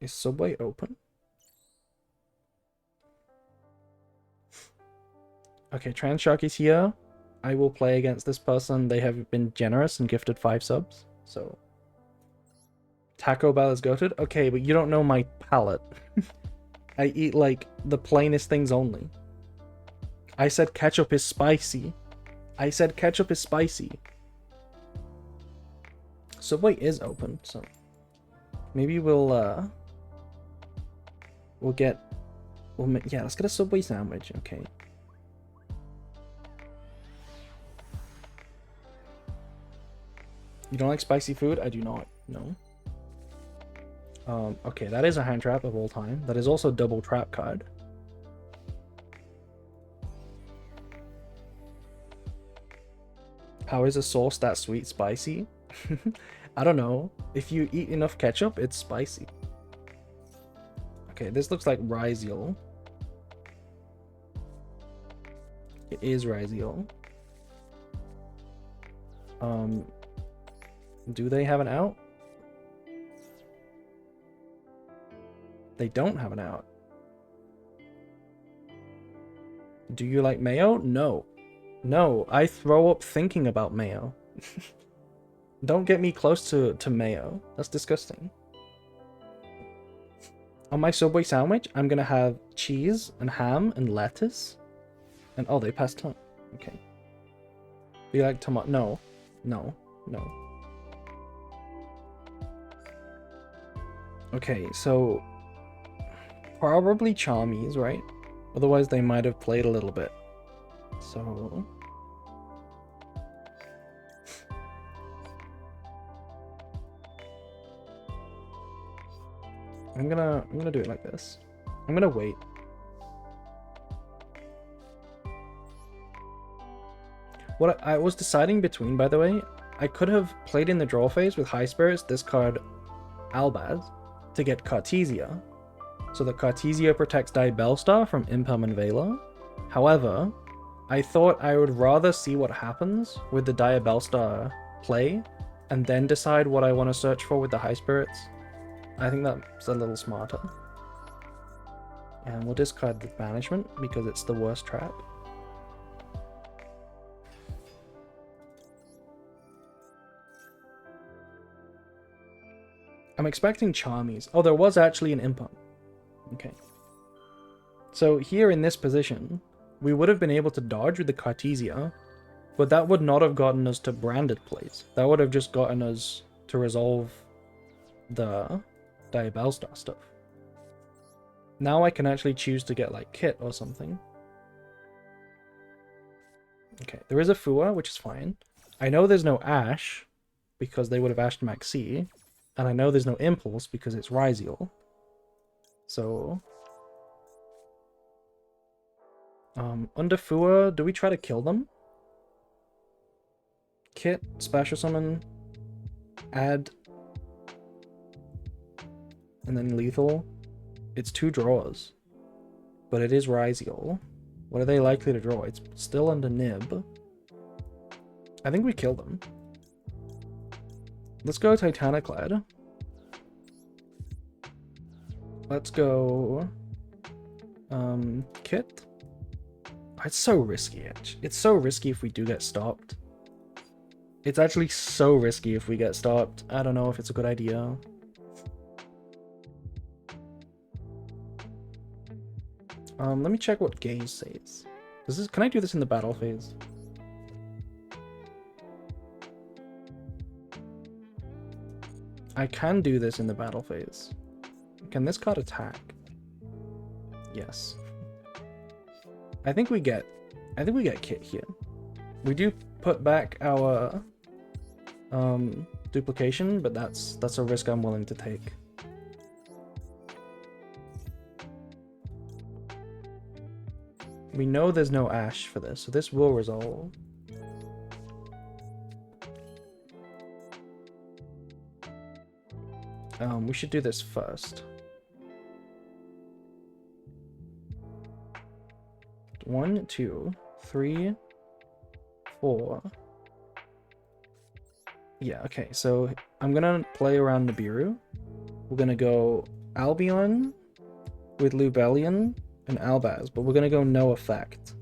Is Subway open? Okay, Trans Shark is here. I will play against this person. They have been generous and gifted 5 subs. So Taco Bell is goated. Okay, but you don't know my palate. I eat like the plainest things only. I said ketchup is spicy. I said ketchup is spicy. Subway is open, so maybe we'll get yeah, let's get a Subway sandwich. Okay. You don't like spicy food? I do not. No. Okay, that is a hand trap of all time. That is also double trap card. How is a sauce that sweet spicy? I don't know. If you eat enough ketchup, it's spicy. Okay, this looks like Ryziel. It is Ryziel. Do they have an out? They don't have an out. Do you like mayo? No. No, I throw up thinking about mayo. Don't get me close to mayo. That's disgusting. On my Subway sandwich, I'm gonna have cheese and ham and lettuce. And oh, they passed time. Okay. Do you like tomato? No. No. No. Okay, so probably Charmies, right? Otherwise, they might have played a little bit. So I'm gonna do it like this. I'm gonna wait. What I was deciding between, by the way, I could have played in the draw phase with High Spirits, discard Albaz to get Cartesia. So that Cartesia protects Diabellstar from Impelm and Vela. However, I thought I would rather see what happens with the Diabellstar play and then decide what I want to search for with the High Spirits. I think that's a little smarter. And we'll discard the Banishment because it's the worst trap. I'm expecting Charmies. Oh, there was actually an Impulse. Okay. So here in this position, we would have been able to dodge with the Cartesia, but that would not have gotten us to branded plays. That would have just gotten us to resolve the Diabellstar stuff. Now I can actually choose to get like Kit or something. Okay, there is a Fua, which is fine. I know there's no Ash, because they would have Ashed Maxi. And I know there's no Impulse, because it's Ryziel. So under Fua, do we try to kill them? Kit, Special Summon, add, and then Lethal. It's 2 draws, but it is Ryziel. What are they likely to draw? It's still under Nib. I think we kill them. Let's go Titaniclad. Let's go Kit. It's so risky, it's so risky if we do get stopped. It's actually so risky if we get stopped. I don't know if it's a good idea. Let me check what Gaze says. Can I do this in the battle phase? I can do this in the battle phase. Can this card attack? Yes. I think we get Kit here. We do put back our duplication, but that's a risk I'm willing to take. We know there's no Ash for this, so this will resolve. We should do this first. 1, 2, 3, 4. Yeah, okay, so I'm gonna play around Nibiru. We're gonna go Albion with Lubellion and Albaz, but we're gonna go no effect.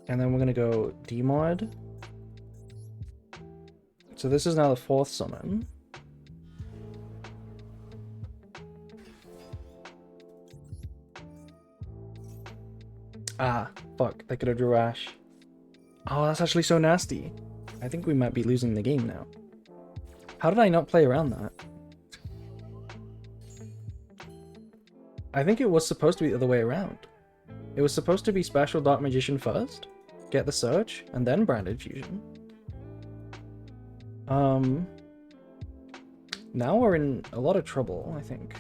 And then we're gonna go Demod. So this is now the 4th summon. Ah, fuck, they could have drew Ash. Oh, that's actually so nasty. I think we might be losing the game now. How did I not play around that? I think it was supposed to be the other way around. It was supposed to be Special Dark Magician first, get the Search, and then Branded Fusion. Now we're in a lot of trouble, I think.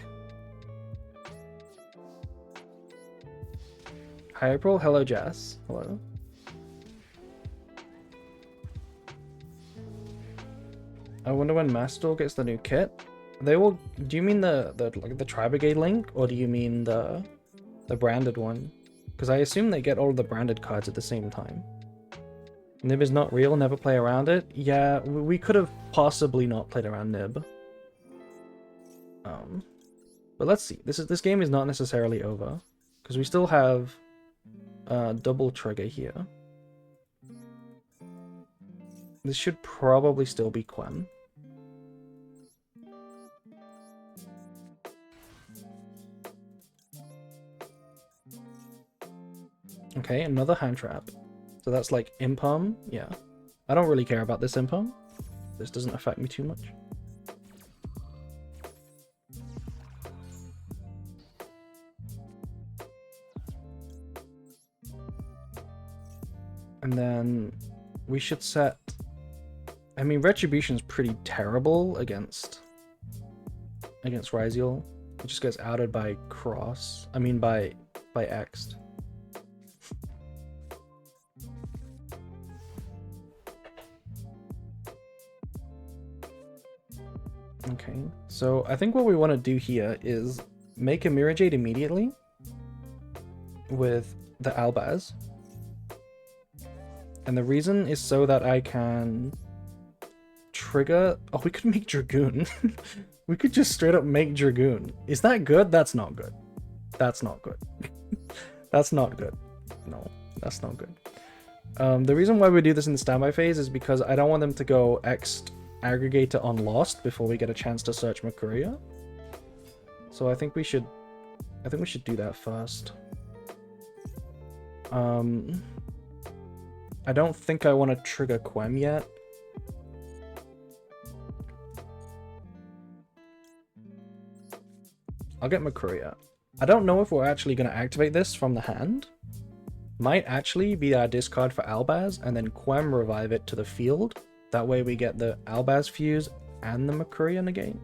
Hi April, hello Jess, hello. I wonder when Mastor gets the new kit. They will. Do you mean the Tri-Brigade link, or do you mean the branded one? Because I assume they get all of the branded cards at the same time. Nib is not real. Never play around it. Yeah, we could have possibly not played around Nib. But let's see. This game is not necessarily over because we still have double trigger here. This should probably still be Quem. Okay, another hand trap. So that's like Impalm. Yeah. I don't really care about this Impalm. This doesn't affect me too much. And then we should set... I mean, Retribution's pretty terrible against Ryziel. It just gets outed by Cross. I mean, by X'd. Okay, so I think what we want to do here is make a Mirror Jade immediately with the Albaz. And the reason is so that I can trigger... Oh, we could make Dragoon. We could just straight up make Dragoon. Is that good? That's not good. That's not good. That's not good. No, that's not good. The reason why we do this in the standby phase is because I don't want them to go X'd Aggregator on Lost before we get a chance to search Makuria. So I think we should do that first. I don't think I want to trigger Quem yet. I'll get Makuria. I don't know if we're actually going to activate this from the hand. Might actually be our discard for Albaz and then Quem revive it to the field. That way we get the Albaz fuse and the Makuria negate.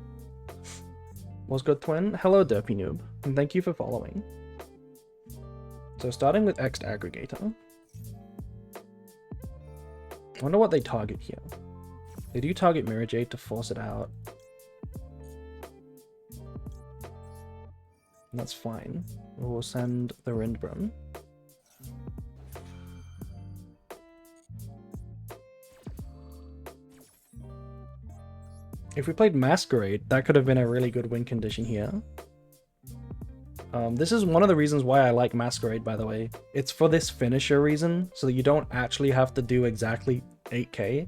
What's good, Twin? Hello, Derpy Noob, and thank you for following. So starting with X'd Aggregator. I wonder what they target here. They do target Mirror Jade to force it out. And that's fine. We'll send the Rindbrum. If we played Masquerade, that could have been a really good win condition here. This is one of the reasons why I like Masquerade, by the way. It's for this finisher reason, so that you don't actually have to do exactly 8k.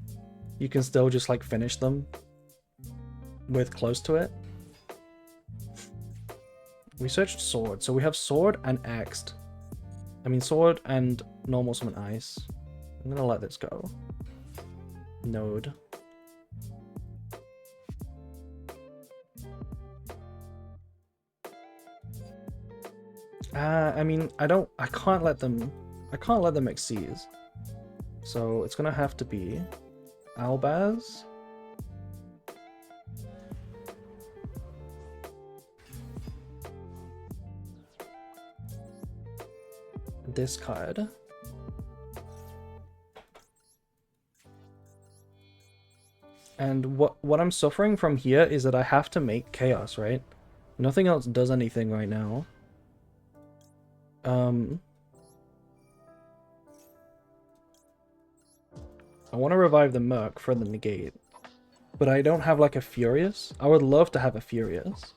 You can still just like finish them with close to it. We searched Sword, so we have Sword and Axed. I mean Sword and normal summon Ice. I'm gonna let this go. Node. I mean, I can't let them Xyz. So it's gonna have to be Albaz. Discard. And what I'm suffering from here is that I have to make Chaos, right? Nothing else does anything right now. I want to revive the Merc for the negate. But I don't have like a Furious. I would love to have a Furious.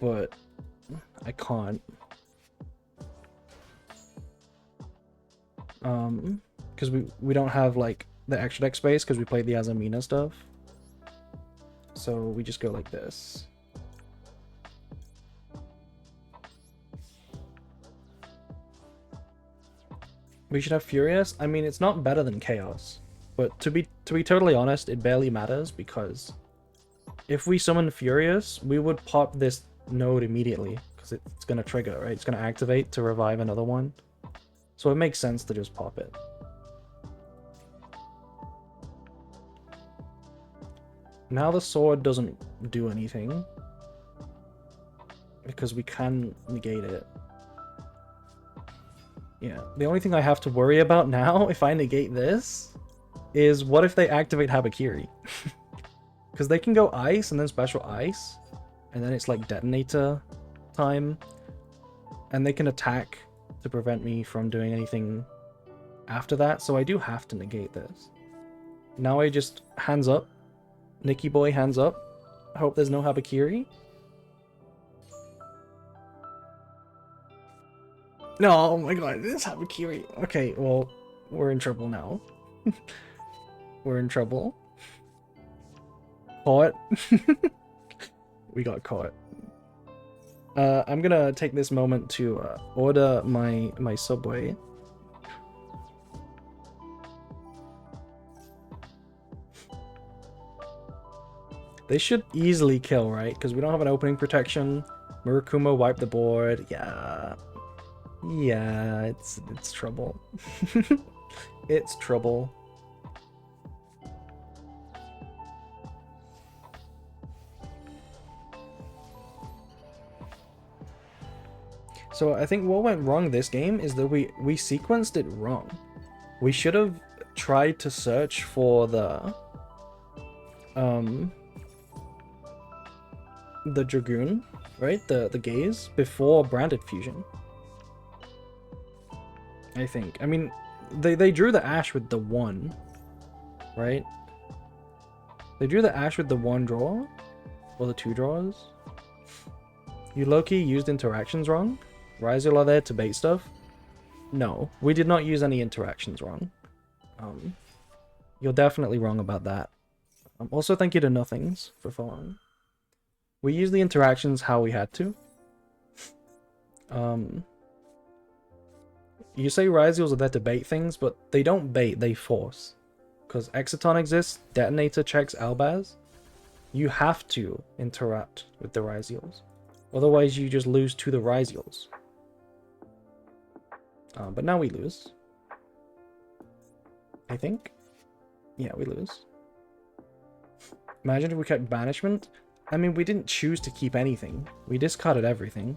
But I can't. Because we don't have like the extra deck space because we played the Azamina stuff. So we just go like this. We should have Furious. I mean, it's not better than Chaos. But to be totally honest, it barely matters because if we summon Furious, we would pop this node immediately because it's going to trigger, right? It's going to activate to revive another one. So it makes sense to just pop it. Now the sword doesn't do anything because we can negate it. Yeah, the only thing I have to worry about now, if I negate this, is what if they activate Habakiri? Because they can go ice and then special ice, and then it's like detonator time, and they can attack to prevent me from doing anything after that, so I do have to negate this. Now I just hands up. Nicky boy, hands up. I hope there's no Habakiri. No, oh my god, this Habakiri. Okay, well, we're in trouble now. We're in trouble. Caught. We got caught. I'm gonna take this moment to order my Subway. They should easily kill, right? Because we don't have an opening protection. Murakumo wiped the board. Yeah. Yeah, it's trouble. It's trouble. So I think what went wrong this game is that we sequenced it wrong. We should have tried to search for the Dragoon, right? The gaze before Branded Fusion. I think. I mean, they drew the Ash with the 1, right? They drew the Ash with the 1 draw? Or the 2 draws? You low-key used interactions wrong? Ryzel are there to bait stuff? No, we did not use any interactions wrong. You're definitely wrong about that. Also, thank you to Nothings for following. We used the interactions how we had to. You say Ryzels are there to bait things, but they don't bait, they force. Because Exciton exists, Detonator checks Albaz. You have to interact with the Ryzels. Otherwise, you just lose to the Ryzels. But now we lose. I think. Yeah, we lose. Imagine if we kept Banishment. I mean, we didn't choose to keep anything. We discarded everything.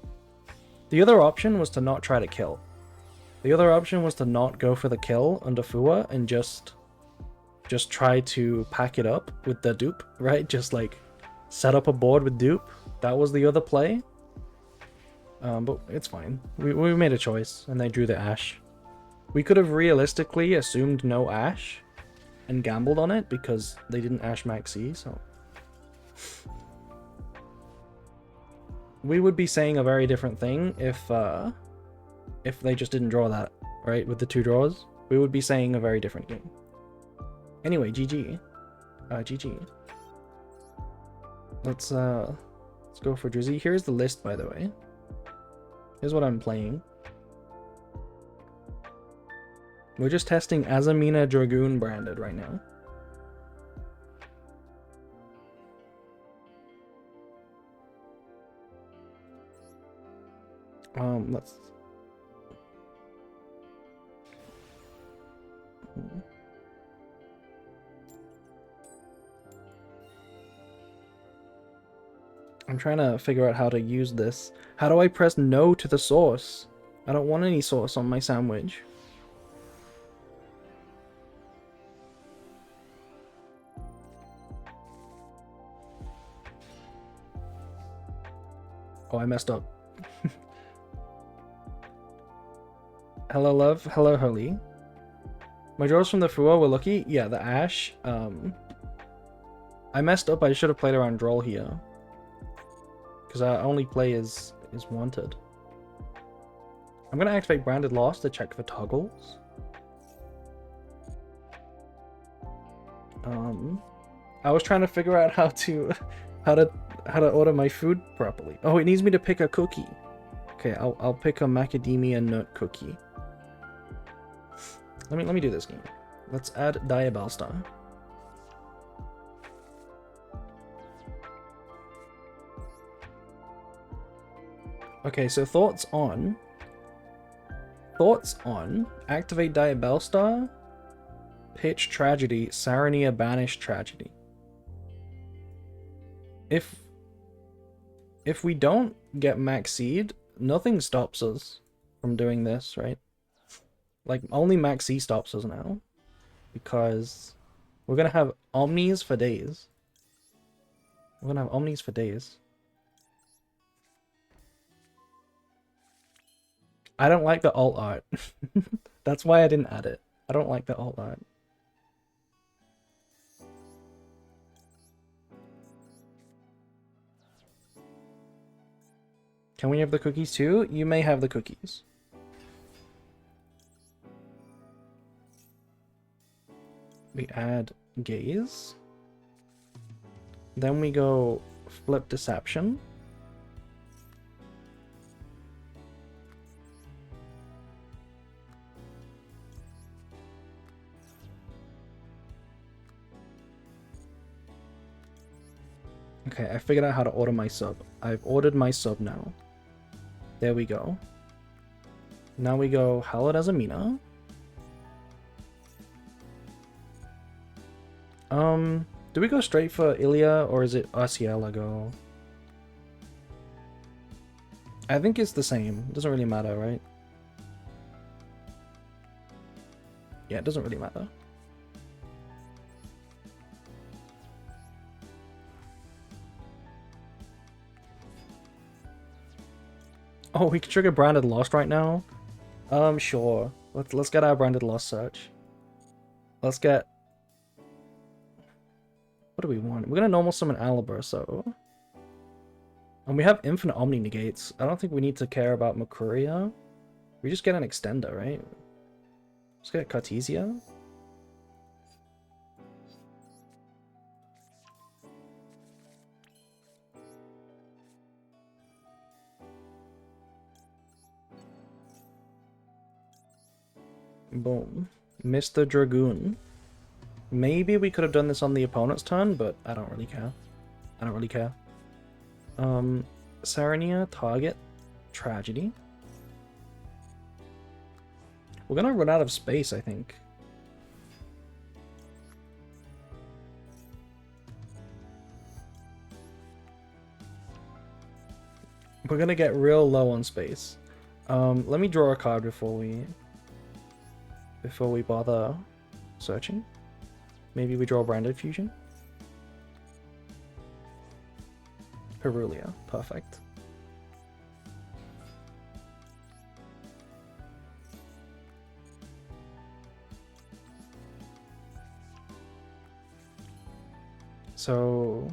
The other option was to not try to kill. The other option was to not go for the kill under Fua and just try to pack it up with the dupe, right? Just like set up a board with dupe. That was the other play. But it's fine. We made a choice and they drew the Ash. We could have realistically assumed no Ash and gambled on it because they didn't Ash Maxi, so we would be saying a very different thing if they just didn't draw that, right? With the 2 draws, we would be saying a very different game. Anyway, GG. GG. Let's go for Drizzy. Here's the list, by the way. Here's what I'm playing. We're just testing Azamina Dragoon branded right now. Let's... I'm trying to figure out how to use this. How do I press no to the sauce? I don't want any sauce on my sandwich. Oh, I messed up. Hello, love. Hello, Holly. My draws from the Fua were lucky. Yeah, the Ash. I messed up. I should have played around Droll here. Because our only play is wanted. I'm going to activate Branded Loss to check for toggles. I was trying to figure out how to order my food properly. Oh, it needs me to pick a cookie. Okay, I'll pick a macadamia nut cookie. Let me do this game. Let's add Diabellstar. Okay, so thoughts on activate Diabellstar, pitch Tragedy, Sarania banish Tragedy. If we don't get max seed, nothing stops us from doing this, right? Like, only max C stops us now. Because we're gonna have Omnis for days. We're gonna have Omnis for days. I don't like the alt art. That's why I didn't add it. I don't like the alt art. Can we have the cookies too? You may have the cookies. We add Gaze. Then we go Flip Deception. Okay, I figured out how to order my sub. I've ordered my sub now. There we go. Now we go Hallowed as Amina. Do we go straight for Ilya or is it Asiel I go? I think it's the same. It doesn't really matter, right? Yeah, it doesn't really matter. Oh, we can trigger Branded Lost right now? Sure. Let's get our Branded Lost search. Let's get... What do we want? We're gonna normal summon Alibur, so... And we have infinite Omni negates. I don't think we need to care about Makuria. We just get an extender, right? Let's get Cartesia. Boom. Mr. Dragoon. Maybe we could have done this on the opponent's turn, but I don't really care. I don't really care. Sarania, target, Tragedy. We're gonna run out of space, I think. We're gonna get real low on space. Let me draw a card before we bother searching. Maybe we draw Branded Fusion. Perulia, perfect. So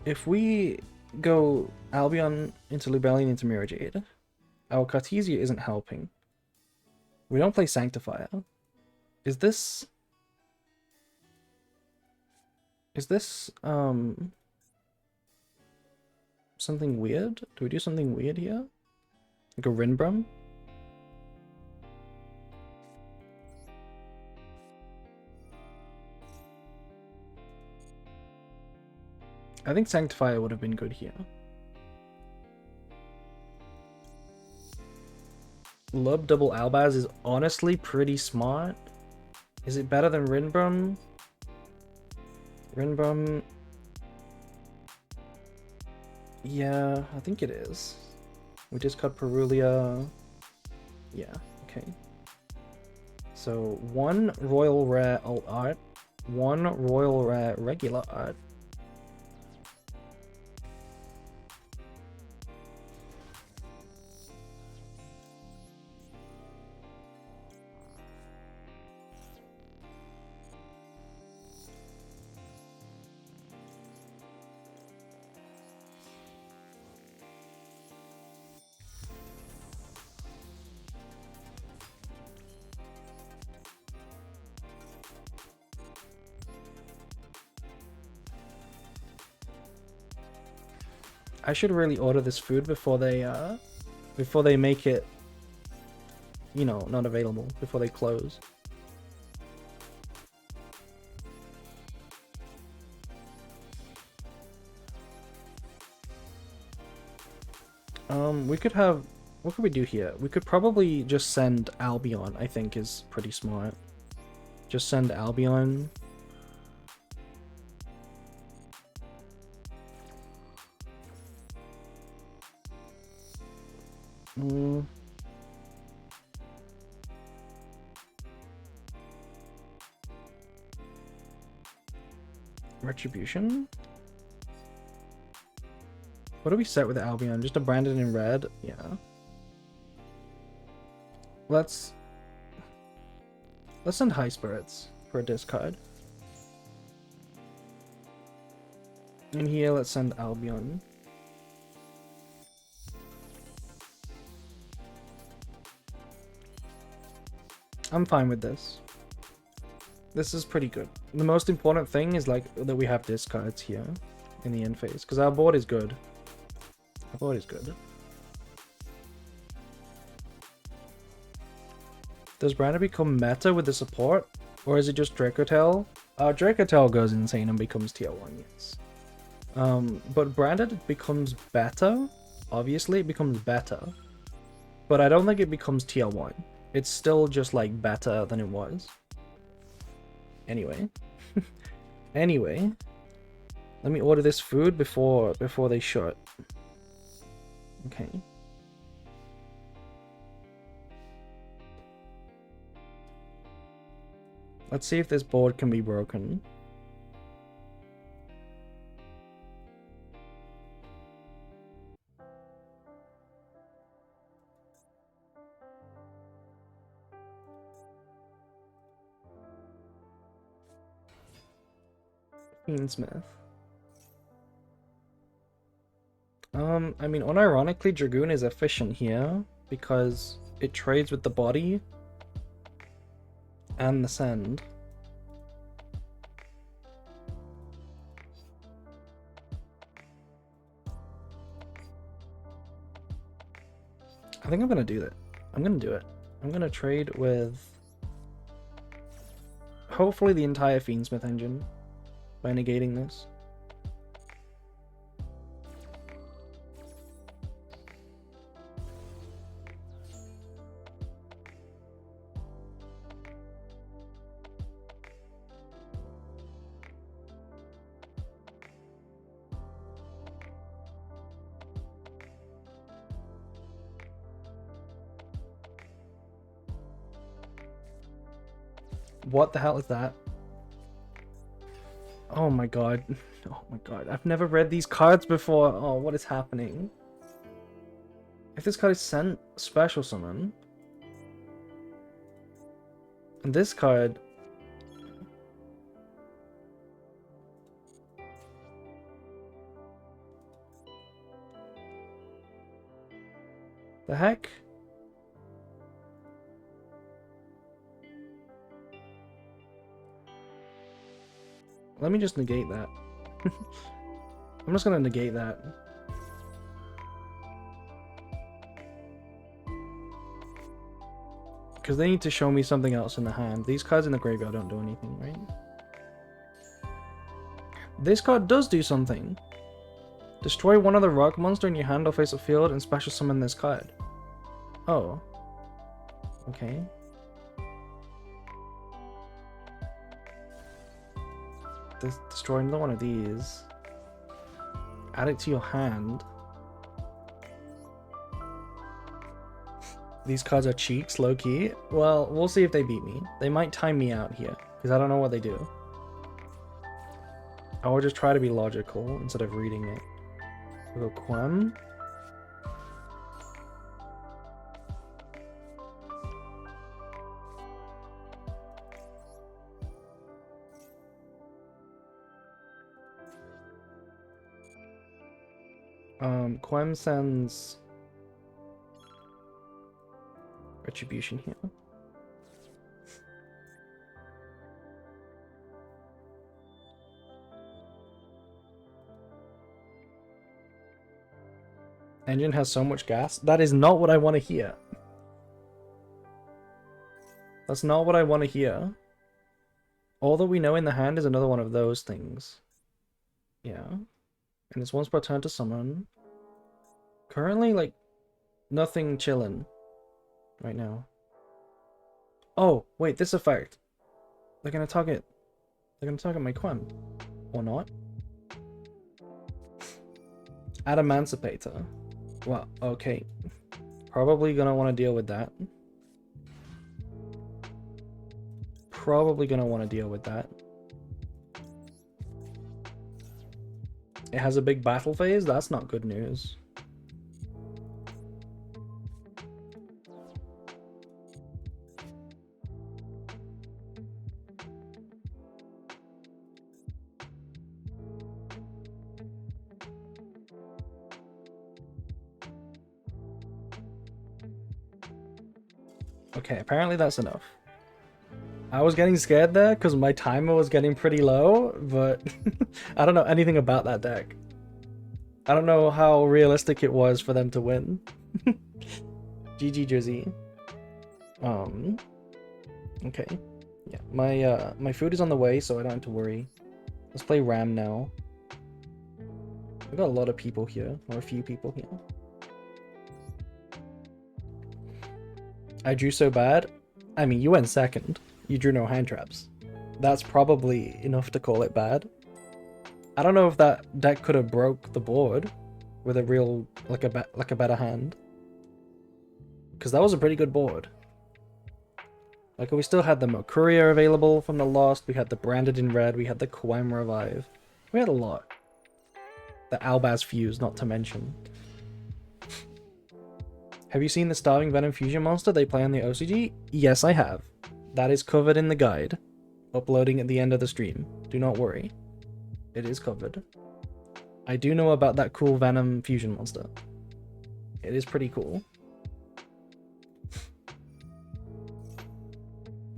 if we go Albion into Lubellion into Mirror Jade, our Cartesia isn't helping. We don't play Sanctifier. Is this something weird? Do we do something weird here? Like a Rinbrum? I think Sanctifier would have been good here. Lub double Albaz is honestly pretty smart. Is it better than Rinbrum? Rinbrum... Yeah, I think it is. We just cut Perulia. Yeah, okay. So, one Royal Rare Alt Art, one Royal Rare Regular Art. I should really order this food before they make it, you know, not available, before they close. We could have, what could we do here? We could probably just send Albion, I think is pretty smart. Just send Albion. Retribution? What do we set with Albion? Just a branded in red? Yeah. Let's send High Spirits for a discard. And here, let's send Albion. I'm fine with this. This is pretty good. The most important thing is like that we have discards here in the end phase, because our board is good. Our board is good. Does Branded become meta with the support? Or is it just Dracotel? Dracotel goes insane and becomes tier 1, yes. But Branded becomes better. Obviously, it becomes better. But I don't think it becomes tier 1. It's still just like better than it was. Anyway. Anyway. Let me order this food before they shut. Okay. Let's see if this board can be broken. Fiendsmith. I mean, unironically, Dragoon is efficient here because it trades with the body and the send. I think I'm gonna do that. I'm gonna do it. I'm gonna trade with hopefully the entire Fiendsmith engine by negating this. What the hell is that? Oh my god. Oh my god. I've never read these cards before. Oh, what is happening? If this card is sent, special summon. And this card... The heck? Let me just negate that. I'm just gonna negate that. Because they need to show me something else in the hand. These cards in the graveyard don't do anything, right? This card does do something. Destroy one other rock monster in your hand or face a field and special summon this card. Oh. Okay. Destroy another one of these. Add it to your hand. These cards are cheeks, low-key. Well, we'll see if they beat me. They might time me out here, because I don't know what they do. I will just try to be logical instead of reading it. We'll go Quem. Quem sends Retribution here. Engine has so much gas. That is not what I want to hear. That's not what I want to hear. All that we know in the hand is another one of those things. Yeah. And it's once per turn to summon. Currently, like, nothing chillin' right now. Oh, wait, this effect. They're gonna target my Quen. Or not. Adamantipator. Well, okay. Probably gonna want to deal with that. Probably gonna want to deal with that. It has a big battle phase? That's not good news. Okay, apparently that's enough. I was getting scared there because my timer was getting pretty low, but I don't know anything about that deck. I don't know how realistic it was for them to win. GG Drizzy. Okay. Yeah, my food is on the way, so I don't have to worry. Let's play Ram now. We've got a lot of people here, or a few people here. I drew so bad. I mean, you went second. You drew no hand traps. That's probably enough to call it bad. I don't know if that deck could have broke the board with a real, like a better hand. Because that was a pretty good board. Like, we still had the Mercuria available from the Lost, we had the Branded in Red, we had the Quem Revive. We had a lot. The Albaz Fuse, not to mention. Have you seen the Starving Venom Fusion monster they play on the OCG? Yes, I have. That is covered in the guide. Uploading at the end of the stream. Do not worry. It is covered. I do know about that cool Venom Fusion monster. It is pretty cool.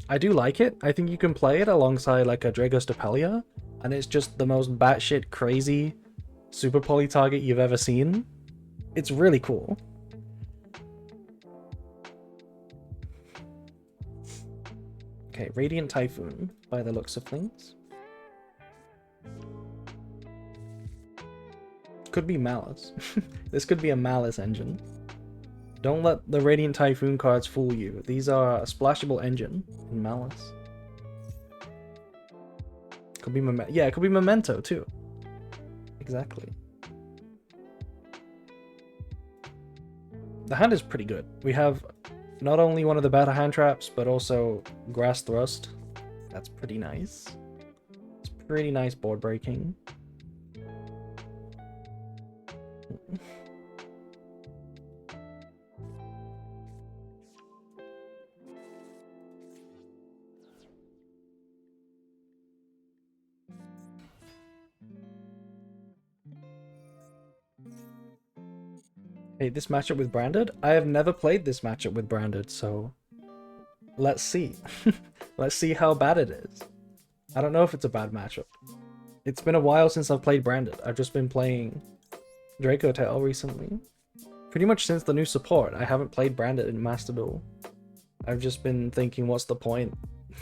I do like it. I think you can play it alongside like a Dragostopelia, and it's just the most batshit crazy super poly target you've ever seen. It's really cool. Okay, Radiant Typhoon, by the looks of things. Could be Malice. This could be a Malice engine. Don't let the Radiant Typhoon cards fool you. These are a splashable engine in Malice. Could be yeah, it could be Memento too. Exactly. The hand is pretty good. We have not only one of the better hand traps, but also Grass Thrust. That's pretty nice. It's pretty nice board breaking. Hey, this matchup with Branded? I have never played this matchup with Branded, so let's see. Let's see how bad it is. I don't know if it's a bad matchup. It's been a while since I've played Branded. I've just been playing Draco Tail recently. Pretty much since the new support, I haven't played Branded in Master Duel. I've just been thinking, what's the point?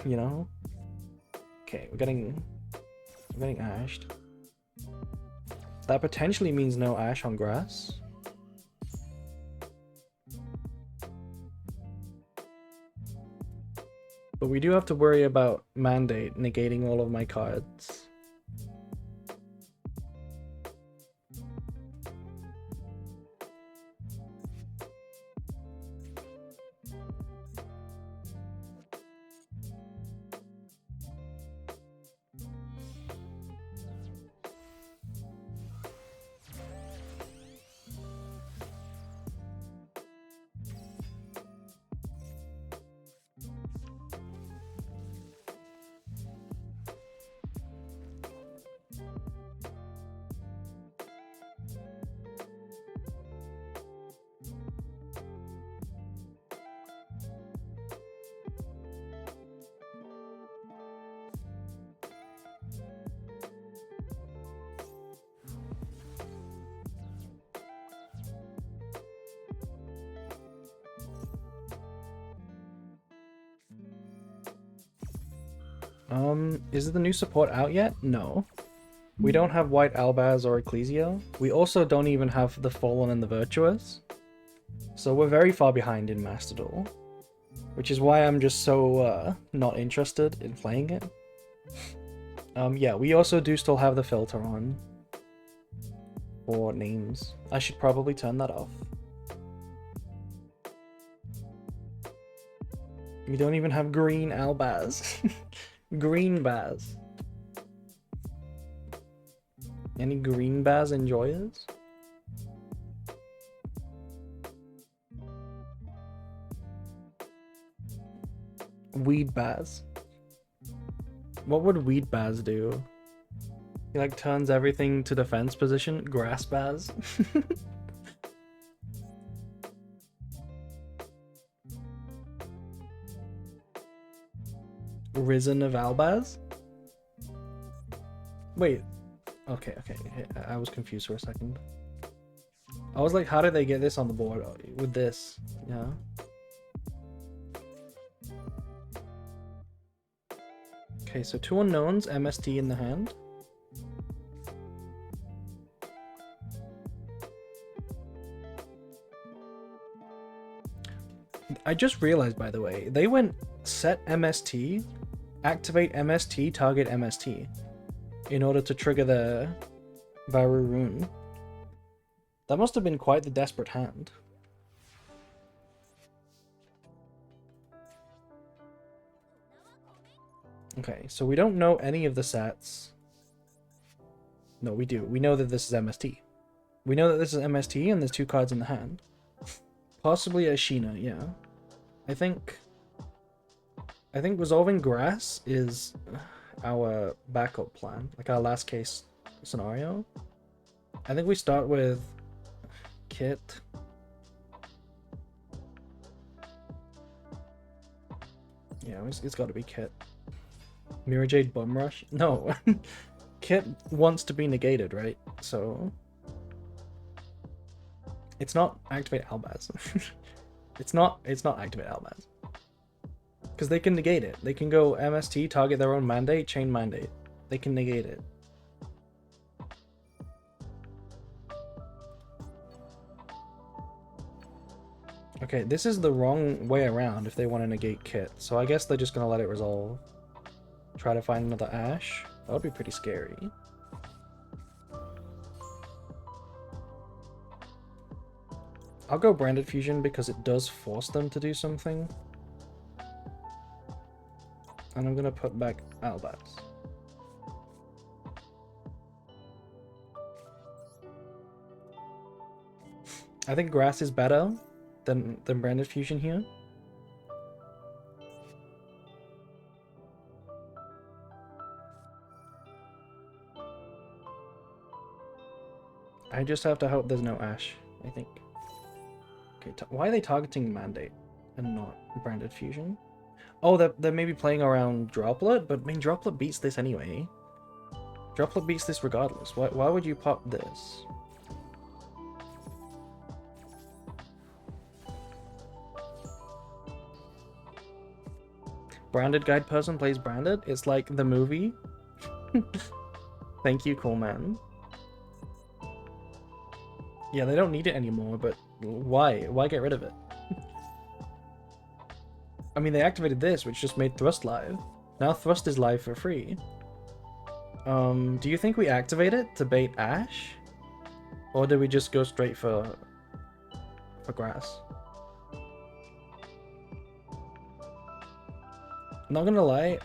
You know? Okay, we're getting ashed. That potentially means no ash on grass. But we do have to worry about Mandate negating all of my cards. Is the new support out yet? No. We don't have White Albaz or Ecclesia. We also don't even have the Fallen and the Virtuous. So we're very far behind in Master Duel. Which is why I'm just so not interested in playing it. Yeah, we also do still have the filter on for names. I should probably turn that off. We don't even have green Albaz. Green Baz. Any green Baz enjoyers? Weed Baz. What would Weed Baz do? He like turns everything to defense position. Grass Baz. Risen of Albaz? Wait. Okay. I was confused for a second. I was like, how did they get this on the board with this? Yeah. Okay, so 2 unknowns, MST in the hand. I just realized, by the way, they went set MST, activate MST, target MST in order to trigger the Varu rune. That must have been quite the desperate hand. Okay, so we don't know any of the sets. No, we do. We know that this is MST. We know that this is MST and there's 2 cards in the hand. Possibly a Sheena, yeah. I think resolving grass is our backup plan, like our last case scenario. I think we start with Kit. Yeah, it's got to be Kit. Mirror Jade Bum Rush? No. Kit wants to be negated, right? So it's not activate Albaz. it's not activate Albaz. Because they can negate it. They can go MST, target their own mandate, chain mandate. They can negate it. Okay, this is the wrong way around if they want to negate Kit. So I guess they're just going to let it resolve. Try to find another Ash. That would be pretty scary. I'll go Branded Fusion because it does force them to do something. And I'm going to put back Albaz. I think Grass is better than Branded Fusion here. I just have to hope there's no Ash, I think. Okay, why are they targeting Mandate and not Branded Fusion? Oh, they're maybe playing around Droplet, but I mean, Droplet beats this anyway. Droplet beats this regardless. Why would you pop this? Branded Guide person plays Branded? It's like the movie. Thank you, cool man. Yeah, they don't need it anymore, but why? Why get rid of it? I mean, they activated this, which just made Thrust live. Now Thrust is live for free. Do you think we activate it to bait Ash? Or do we just go straight for Grass? Not gonna lie,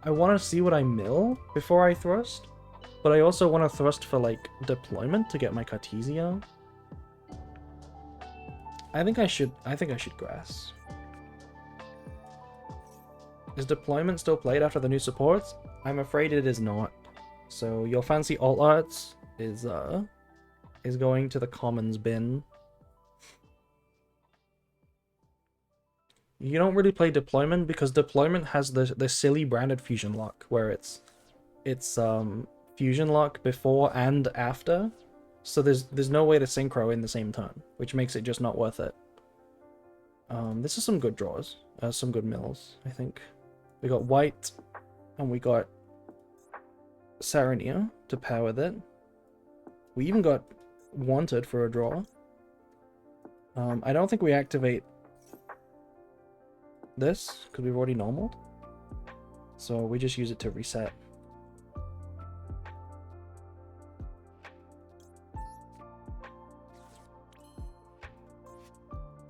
I want to see what I mill before I Thrust. But I also want to Thrust for, like, deployment to get my Cartesia. I think I should Grass. Is deployment still played after the new supports? I'm afraid it is not. So your fancy alt arts is going to the commons bin. You don't really play deployment because deployment has the silly Branded Fusion lock where it's fusion lock before and after. So there's no way to synchro in the same turn, which makes it just not worth it. This is some good draws, some good mills, I think. We got white And we got Sarania to pair with it. We even got Wanted for a draw. I don't think we activate this, because we've already normaled. So we just use it to reset.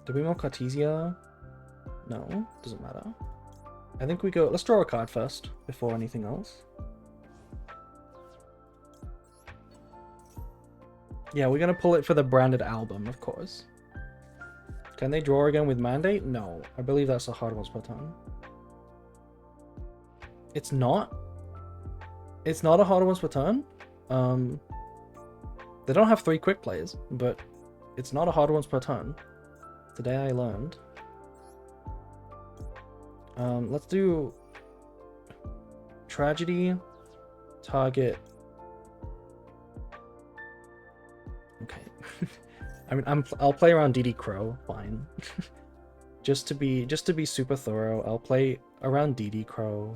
Did we more Cartesia? No, doesn't matter. I think we go... Let's draw a card first, before anything else. Yeah, we're gonna pull it for the branded album, of course. Can they draw again with Mandate? No. I believe that's a hard once per turn. It's not? It's not a hard once per turn? They don't have 3 quick plays, but it's not a hard once per turn. Today I learned. Let's do Tragedy, target. Okay. I mean, I'll play around DD Crow, fine. just to be super thorough, I'll play around DD Crow.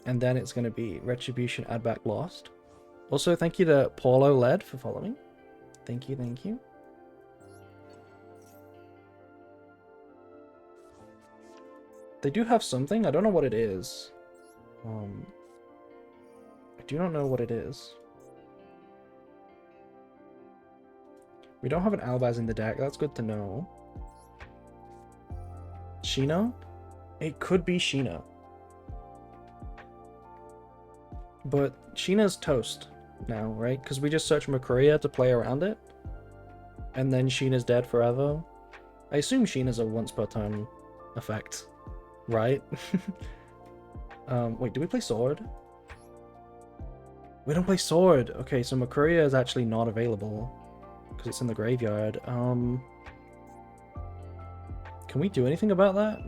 And then it's gonna be Retribution, add back Lost. Also, thank you to Paulo Led for following. Thank you, thank you. They do have something, I don't know what it is. I do not know what it is. We don't have an Albaz in the deck, that's good to know. Sheena? It could be Sheena. But Sheena's toast now, right? Because we just search Makuria to play around it. And then Sheena's dead forever. I assume Sheena's a once per turn effect, right? Wait, do we play Sword? We don't play Sword! Okay, so Makuria is actually not available. Because it's in the graveyard. Can we do anything about that?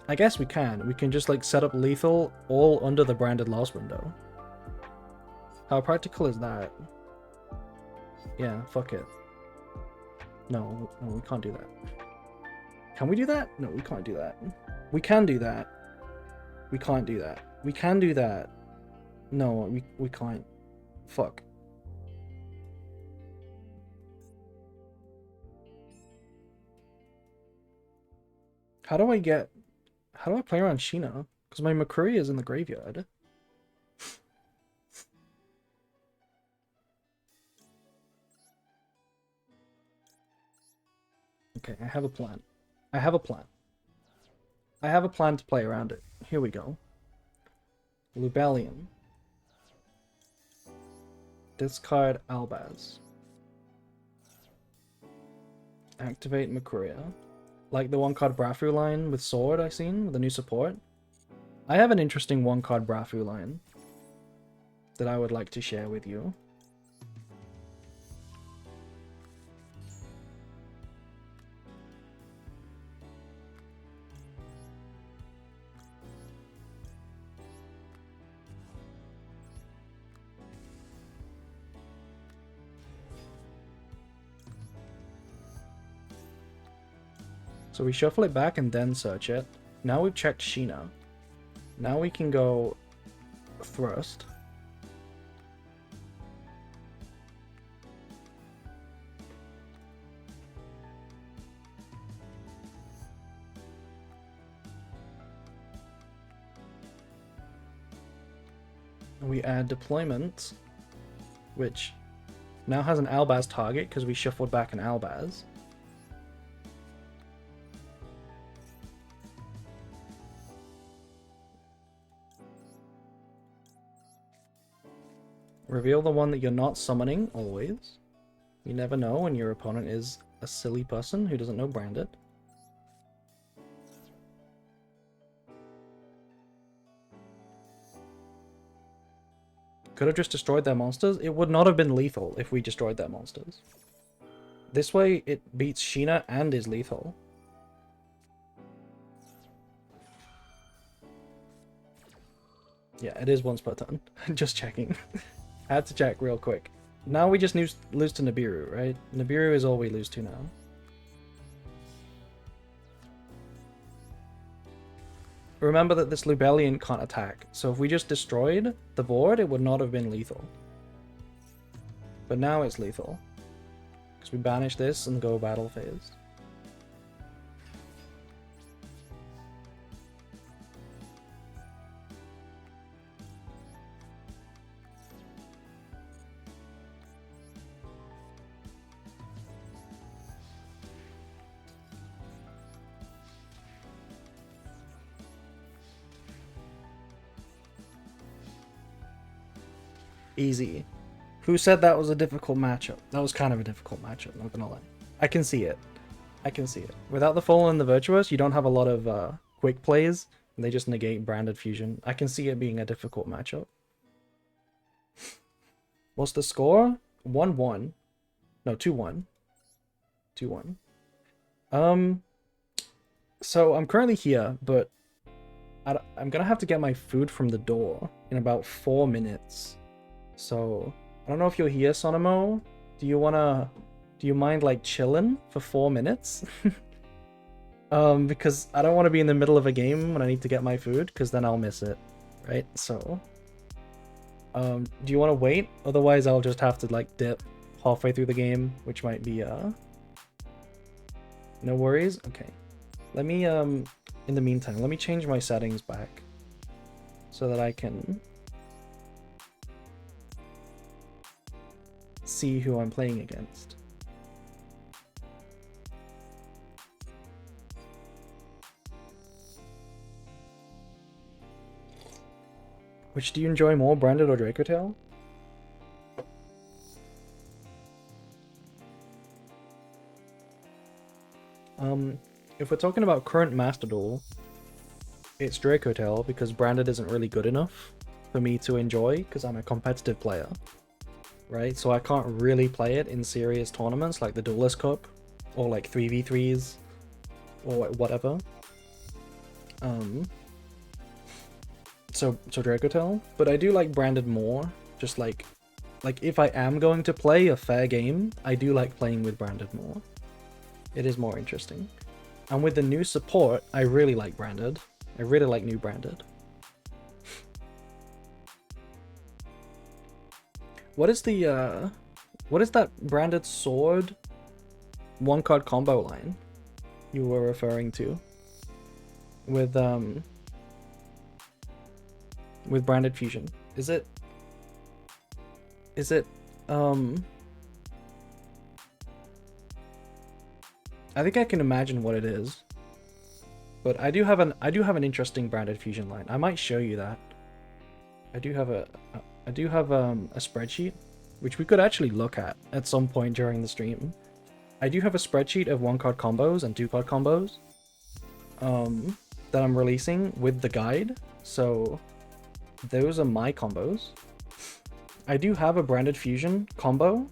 I guess we can. We can just like set up lethal all under the branded loss window. How practical is that? Yeah, fuck it. No, we can't do that. Can we do that? No, we can't do that. We can do that. We can't do that. We can do that. No, we can't. Fuck. How do I play around Sheena? Because my McCurry is in the graveyard. Okay, I have a plan. I have a plan. I have a plan to play around it. Here we go. Lubellion. Discard Albaz. Activate Makuria. Like the 1-card Brafu line with Sword I've seen, with the new support. I have an interesting 1-card Brafu line that I would like to share with you. So we shuffle it back and then search it. Now we've checked Sheena. Now we can go Thrust. And we add Deployment, which now has an Albaz target because we shuffled back an Albaz. Reveal the one that you're not summoning, always. You never know when your opponent is a silly person who doesn't know Branded. Could have just destroyed their monsters. It would not have been lethal if we destroyed their monsters. This way, it beats Sheena and is lethal. Yeah, it is once per turn. Just checking. I had to check real quick. Now we just lose to Nibiru, right? Nibiru is all we lose to now. remember that this Lubellion can't attack, so if we just destroyed the board, it would not have been lethal. But now it's lethal. Because we banish this and go battle phase. Easy. Who said that was a difficult matchup? That was kind of a difficult matchup, not gonna lie. I can see it. I can see it. Without the Fallen and the Virtuous, you don't have a lot of quick plays, and they just negate Branded Fusion. I can see it being a difficult matchup. What's the score? 1-1. No, 2-1. 2-1. So I'm currently here, but I'm gonna have to get my food from the door in about 4 minutes. So I don't know if you're here, Sonamo. Do you mind like chilling for 4 minutes? Because I don't want to be in the middle of a game when I need to get my food, because then I'll miss it, right? So, do you want to wait? Otherwise, I'll just have to like dip halfway through the game, which might be no worries. Okay, let me in the meantime, let me change my settings back so that I can see who I'm playing against. Which do you enjoy more, Branded or Dracotail? If we're talking about current Master Duel, it's Dracotail because Branded isn't really good enough for me to enjoy because I'm a competitive player, right? So I can't really play it in serious tournaments like the Duelist Cup or like 3v3s or whatever. So Dracotail, but I do like Branded more. Just like if I am going to play a fair game, I do like playing with Branded more. It is more interesting. And with the new support, I really like Branded. I really like new Branded. What is the what is that Branded sword 1-card combo line you were referring to? With Branded Fusion. Is it I think I can imagine what it is. But I do have an interesting Branded Fusion line. I might show you that. I do have a spreadsheet which we could actually look at some point during the stream. I do have a spreadsheet of 1-card combos and 2-card combos that I'm releasing with the guide. So those are my combos. I do have a Branded Fusion combo.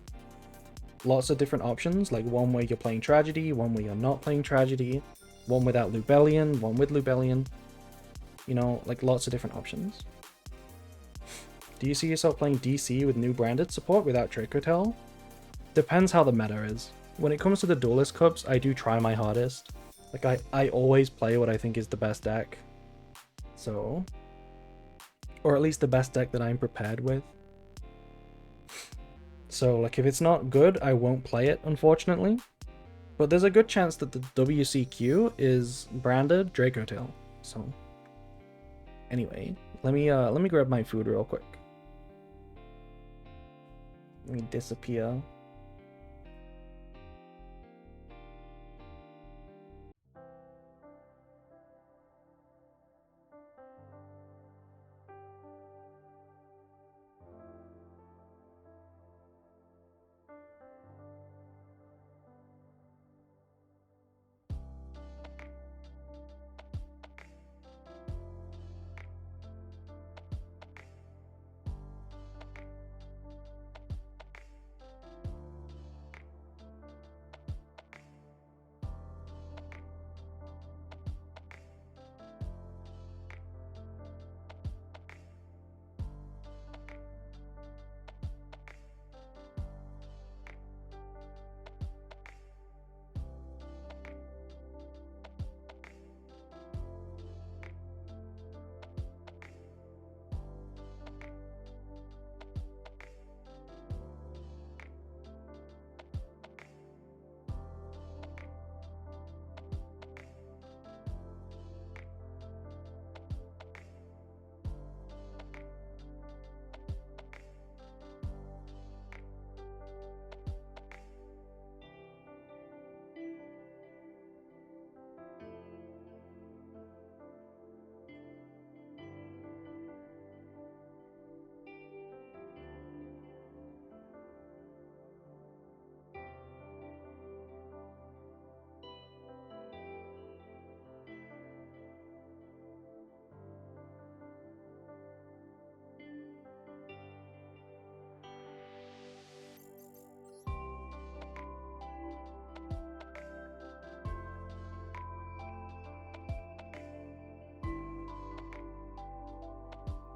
Lots of different options, like one where you're playing Tragedy, one where you're not playing Tragedy, one without Lubellion, one with Lubellion. You know, like lots of different options. Do you see yourself playing DC with new Branded support without Dracotail? Depends how the meta is. When it comes to the Duelist Cups, I do try my hardest. Like, I always play what I think is the best deck. So... or at least the best deck that I'm prepared with. So, like, if it's not good, I won't play it, unfortunately. But there's a good chance that the WCQ is Branded Dracotail. So, anyway, let me grab my food real quick. Let me disappear.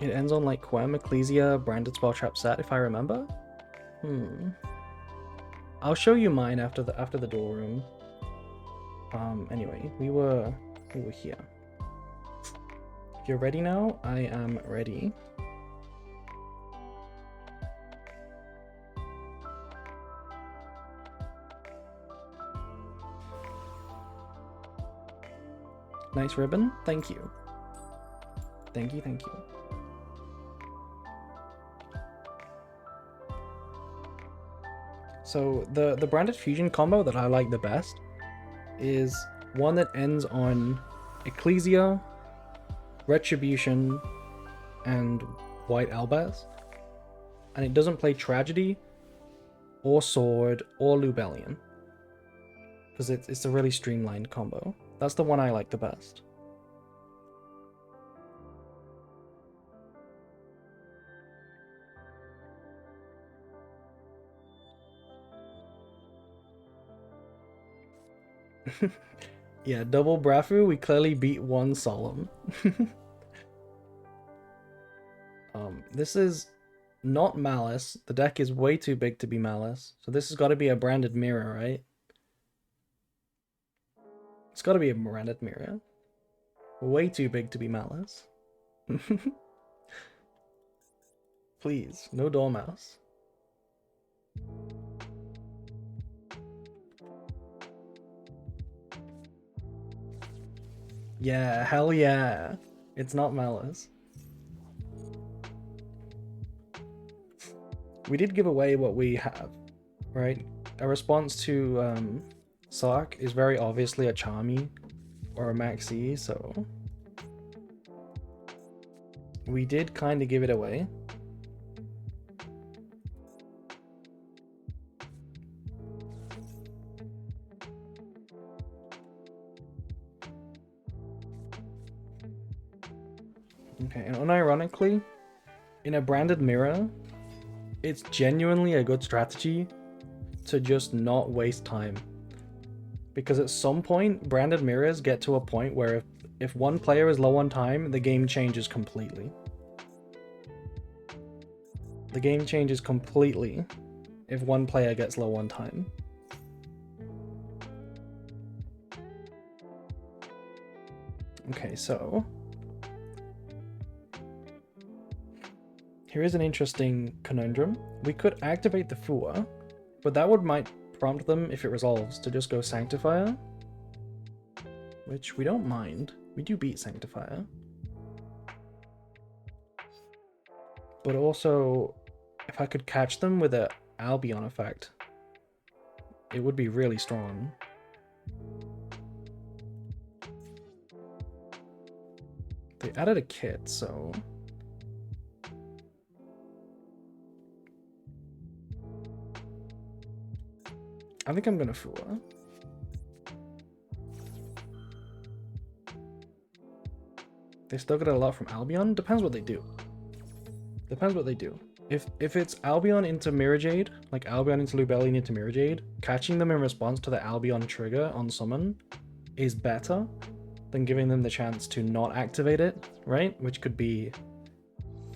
It ends on like Quem, Ecclesia, Branded Spell Trap set, if I remember. I'll show you mine after the duel room. Anyway, we were here. If you're ready now, I am ready. Nice ribbon. Thank you. Thank you, thank you. So the branded fusion combo that I like the best is one that ends on Ecclesia, Retribution, and White Albaz. And it doesn't play Tragedy, or Sword, or Lubellion. Because it's a really streamlined combo. That's the one I like the best. Yeah, double Brafu, we clearly beat one Solemn. This is not Malice. The deck is way too big to be Malice. So this has got to be a branded mirror, right? It's got to be a branded mirror. Way too big to be Malice. Please, no Dormouse. Yeah, hell yeah. It's not Malice. We did give away what we have, right? A response to Sark is very obviously a Charmy or a Maxi, so we did kind of give it away. Okay, and unironically, in a branded mirror, it's genuinely a good strategy to just not waste time. Because at some point, branded mirrors get to a point where if one player is low on time, the game changes completely. The game changes completely if one player gets low on time. Okay, so here is an interesting conundrum. We could activate the Fua, but that might prompt them, if it resolves, to just go Sanctifier. Which we don't mind. We do beat Sanctifier. But also, if I could catch them with a Albion effect, it would be really strong. They added a kit, so I think I'm gonna Fua. They still get a lot from Albion? Depends what they do. Depends what they do. If it's Albion into Mirror Jade, like Albion into Lubellion into Mirror Jade, catching them in response to the Albion trigger on summon is better than giving them the chance to not activate it, right? Which could be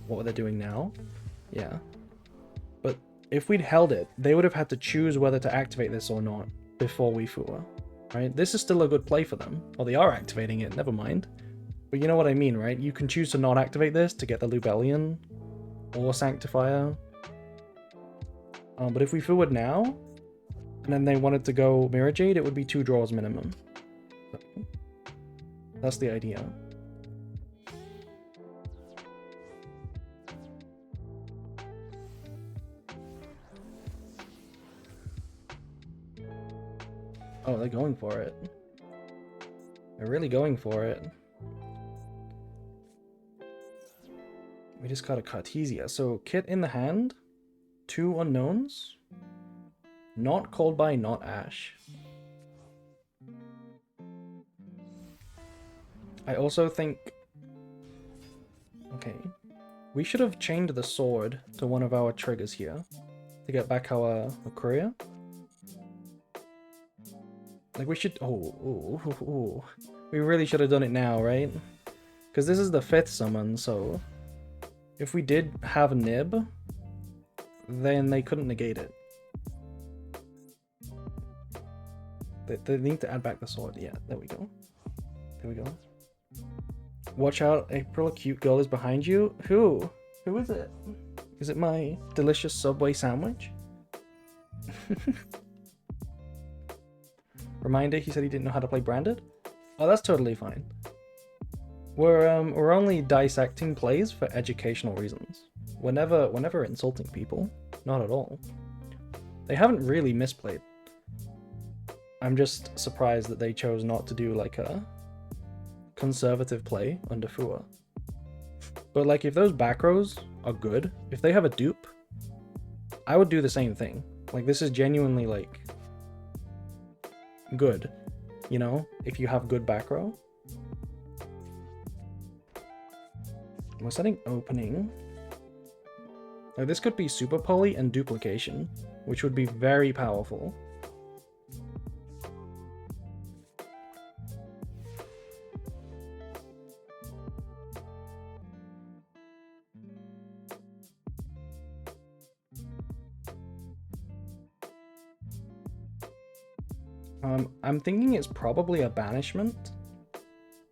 what they're doing now. Yeah. But if we'd held it, they would have had to choose whether to activate this or not before we Fua, right? This is still a good play for them. Well, they are activating it, never mind. But you know what I mean, right? You can choose to not activate this to get the Lubellion or Sanctifier. But if we Fua now, and then they wanted to go Mirror Jade, it would be 2 draws minimum. So, that's the idea. Oh, they're going for it. They're really going for it. We just got a Cartesia. So, kit in the hand, 2 unknowns. Not Cold by, not Ash. I also think... Okay. We should have chained the sword to one of our triggers here to get back our courier. Like, we should... We really should have done it now, right? Because this is the 5th summon, so... If we did have a nib, then they couldn't negate it. They need to add back the sword. Yeah, there we go. There we go. Watch out, April, a cute girl is behind you. Who? Who is it? Is it my delicious Subway sandwich? Reminder, he said he didn't know how to play Branded. Oh, that's totally fine. We're only dissecting plays for educational reasons. We're never insulting people. Not at all. They haven't really misplayed. I'm just surprised that they chose not to do like a conservative play under Fua. But like if those back rows are good, if they have a dupe, I would do the same thing. Like this is genuinely like good, you know, if you have good back row. We're setting opening. Now this could be super poly and duplication, which would be very powerful. I'm thinking it's probably a banishment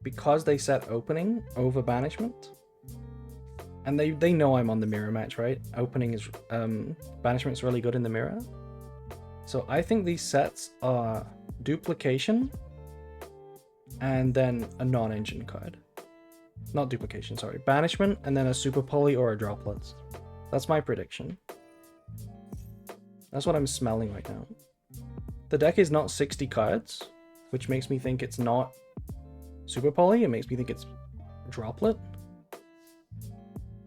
because they set opening over banishment. And they know I'm on the mirror match, right? Opening is banishment's really good in the mirror. So I think these sets are duplication and then a non-engine card. Not duplication, sorry. Banishment and then a super poly or a droplets. That's my prediction. That's what I'm smelling right now. The deck is not 60 cards, which makes me think it's not super poly. It makes me think it's droplet.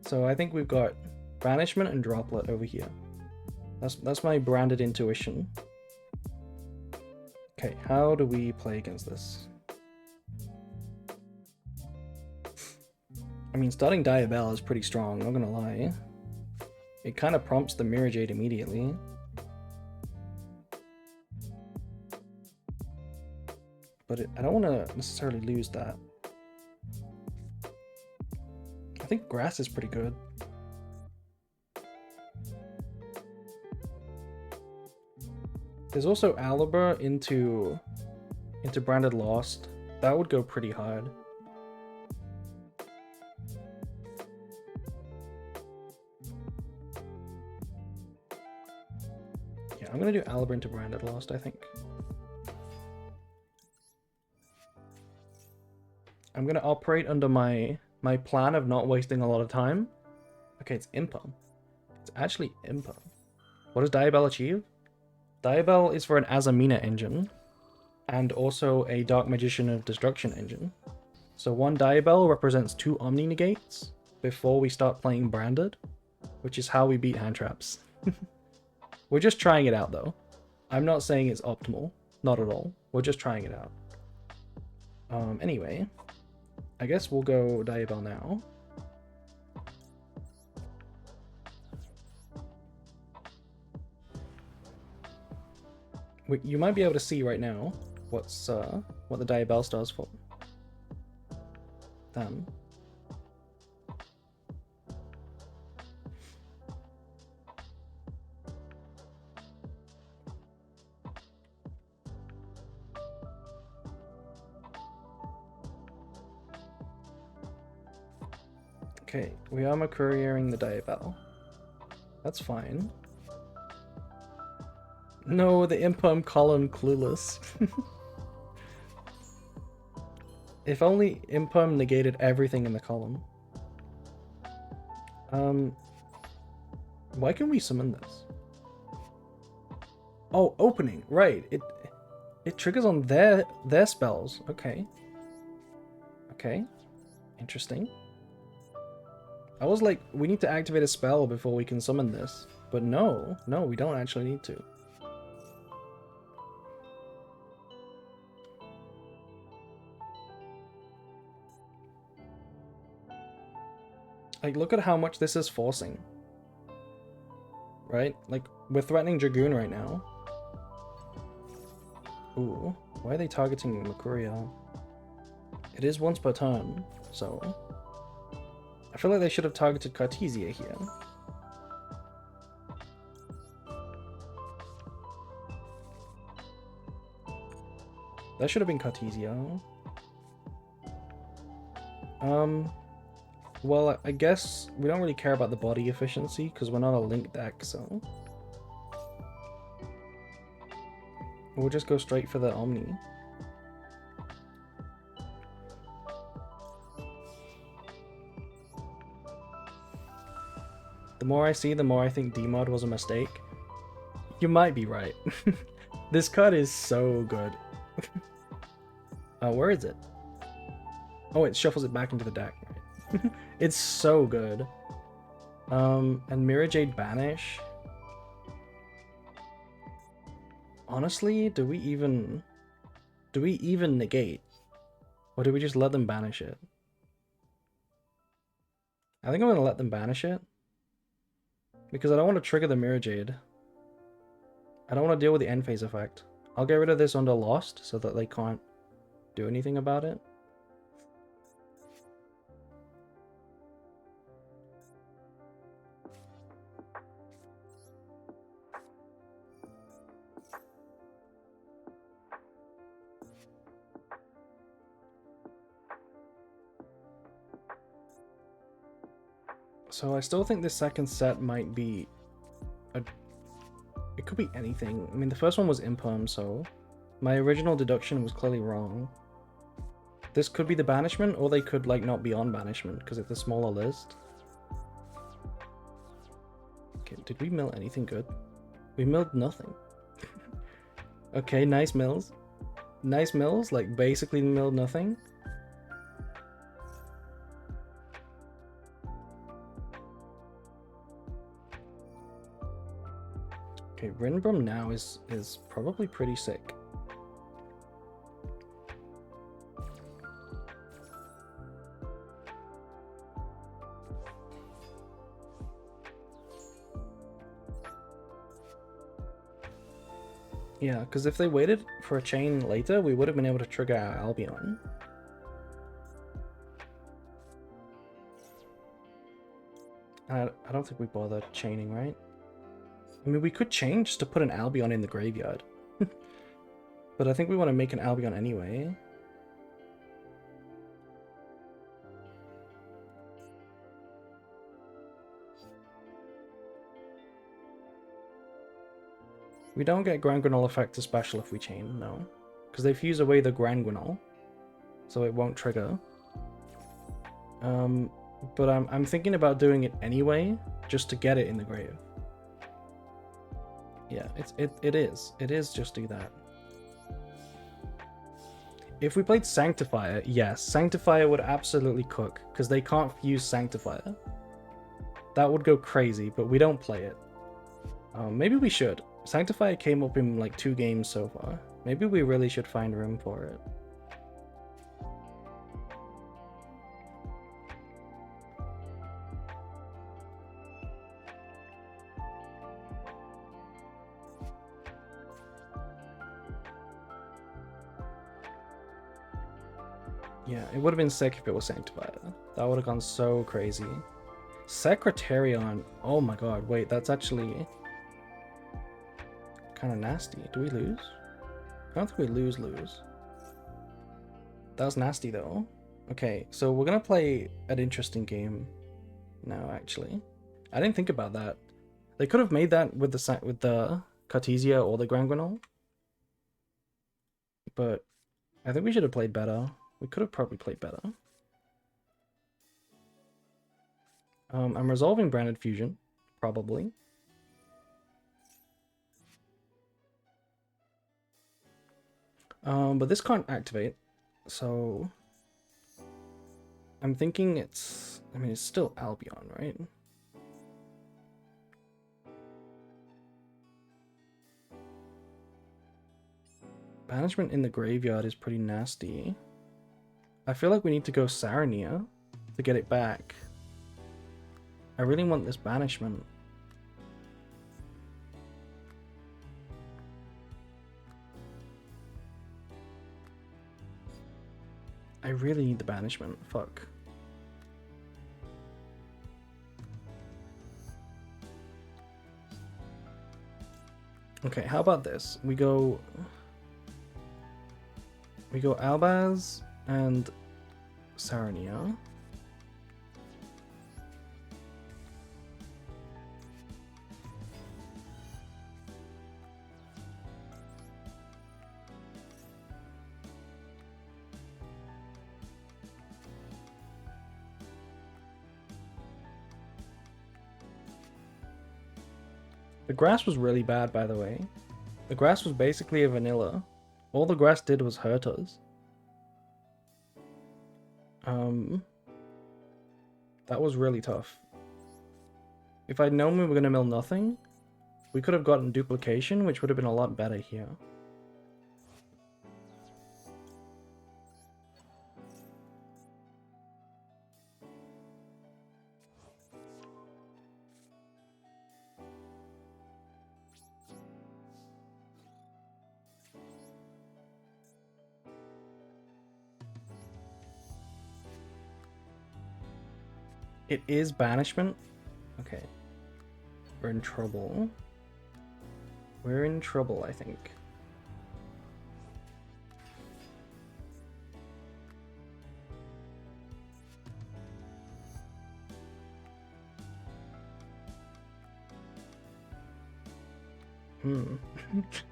So I think we've got banishment and droplet over here. That's my branded intuition. Okay, how do we play against this? I mean, starting Diabell is pretty strong, not gonna lie. It kind of prompts the Mirror Jade immediately. But I don't want to necessarily lose that. I think grass is pretty good. There's also Alibur into Branded Lost. That would go pretty hard. Yeah, I'm gonna do Alibur into Branded Lost, I think. I'm gonna operate under my plan of not wasting a lot of time. Okay, it's Impa. It's actually Impa. What does Diabell achieve? Diabell is for an Azamina engine, and also a Dark Magician of Destruction engine. So one Diabell represents 2 Omni negates before we start playing Branded, which is how we beat hand traps. We're just trying it out though. I'm not saying it's optimal, not at all. We're just trying it out. Anyway, I guess we'll go Diabell now. You might be able to see right now what the Diabell does for them. Okay, we are Mercuriering the Diabell. That's fine. No, the Imperm column clueless. If only Imperm negated everything in the column. Why can we summon this? Oh, opening, right. It triggers on their spells. Okay. Okay. Interesting. I was like, we need to activate a spell before we can summon this. But no, we don't actually need to. Like, look at how much this is forcing. Right? Like, we're threatening Dragoon right now. Ooh, why are they targeting Mercurial? It is once per turn, so... I feel like they should have targeted Cartesia here. That should have been Cartesia. Well, I guess we don't really care about the body efficiency because we're not a link deck, so we'll just go straight for the Omni. The more I see, the more I think Demod was a mistake. You might be right. This card is so good. Where is it? Oh, it shuffles it back into the deck. It's so good. And Mirror Jade Banish. Honestly, do we even negate? Or do we just let them banish it? I think I'm gonna let them banish it. Because I don't want to trigger the Mirror Jade. I don't want to deal with the end phase effect. I'll get rid of this under Lost so that they can't do anything about it. So I still think this second set might be it could be anything. I mean, the first one was Imperm, so my original deduction was clearly wrong. This could be the banishment, or they could like not be on banishment because it's a smaller list. Okay, did we mill anything good? We milled nothing. Okay, nice mills. Nice mills, like basically milled nothing. Okay, Rinbrum now is probably pretty sick. Yeah, because if they waited for a chain later, we would have been able to trigger our Albion. I don't think we bother chaining, right? I mean, we could chain just to put an Albion in the graveyard. But I think we want to make an Albion anyway. We don't get Granguinol effect to special if we chain, no. Because they fuse away the Granguinol, so it won't trigger. But I'm thinking about doing it anyway, just to get it in the grave. Yeah, it is just do that. If we played Sanctifier, yes, Sanctifier would absolutely cook, because they can't fuse Sanctifier. That would go crazy, but we don't play it. Maybe we should. Sanctifier came up in like 2 games so far. Maybe we really should find room for it. Yeah, it would have been sick if it was Sanctifier. That would have gone so crazy. Secretarion. Oh my god, wait, that's actually kind of nasty. Do we lose? I don't think we lose. That was nasty though. Okay, so we're gonna play an interesting game now, actually. I didn't think about that. They could have made that with the Cartesia or the Granguinol. But I think we should have played better. We could have probably played better. I'm resolving Branded Fusion, probably. But this can't activate, so I'm thinking it's, I mean, it's still Albion, right? Banishment in the graveyard is pretty nasty. I feel like we need to go Sarania to get it back. I really want this banishment. I really need the banishment. Fuck. Okay, how about this? We go Albaz and Sarnia. The grass was really bad, by the way. The grass was basically a vanilla. All the grass did was hurt us. That was really tough. If I'd known we were going to mill nothing, we could have gotten duplication, which would have been a lot better here. It is banishment? Okay. We're in trouble. We're in trouble, I think.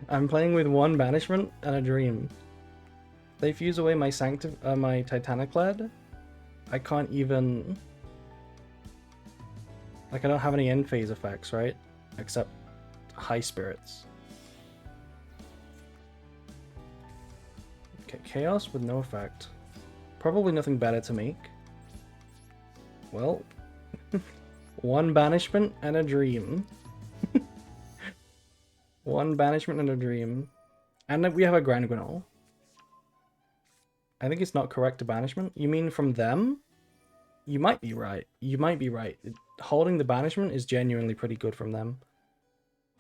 I'm playing with one banishment and a dream. They fuse away my my Titanic Lad. I can't even... Like, I don't have any end phase effects, right? Except high spirits. Okay, chaos with no effect. Probably nothing better to make. Well, one banishment and a dream. One banishment and a dream. And we have a Grand Granol. I think it's not correct to banishment. You mean from them? You might be right. You might be right. Holding the banishment is genuinely pretty good from them.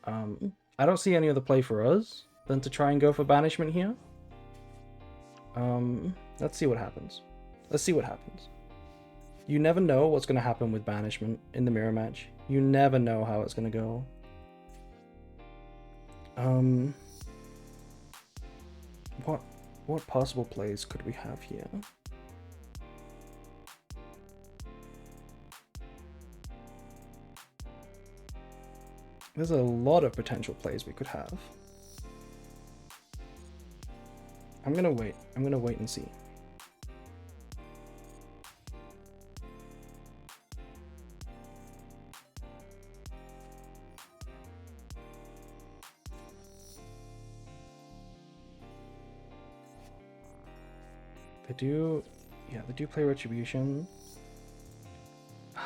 I don't see any other play for us than to try and go for banishment here. Let's see what happens. Let's see what happens. You never know what's going to happen with banishment in the mirror match. You never know how it's going to go. What possible plays could we have here? There's a lot of potential plays we could have. I'm gonna wait. I'm gonna wait and see. They do play Retribution.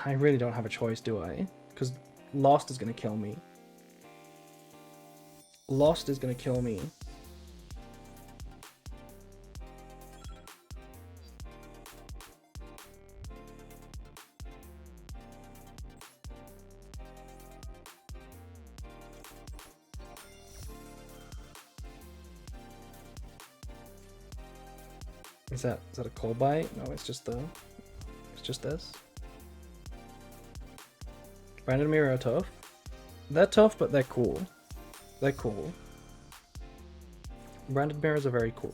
I really don't have a choice, do I? Because Lost is gonna kill me. Lost is gonna kill me. Is that a cold bite? No, it's just this. Branded Mirror are tough. They're tough, but they're cool. They're cool. Branded Mirrors are very cool.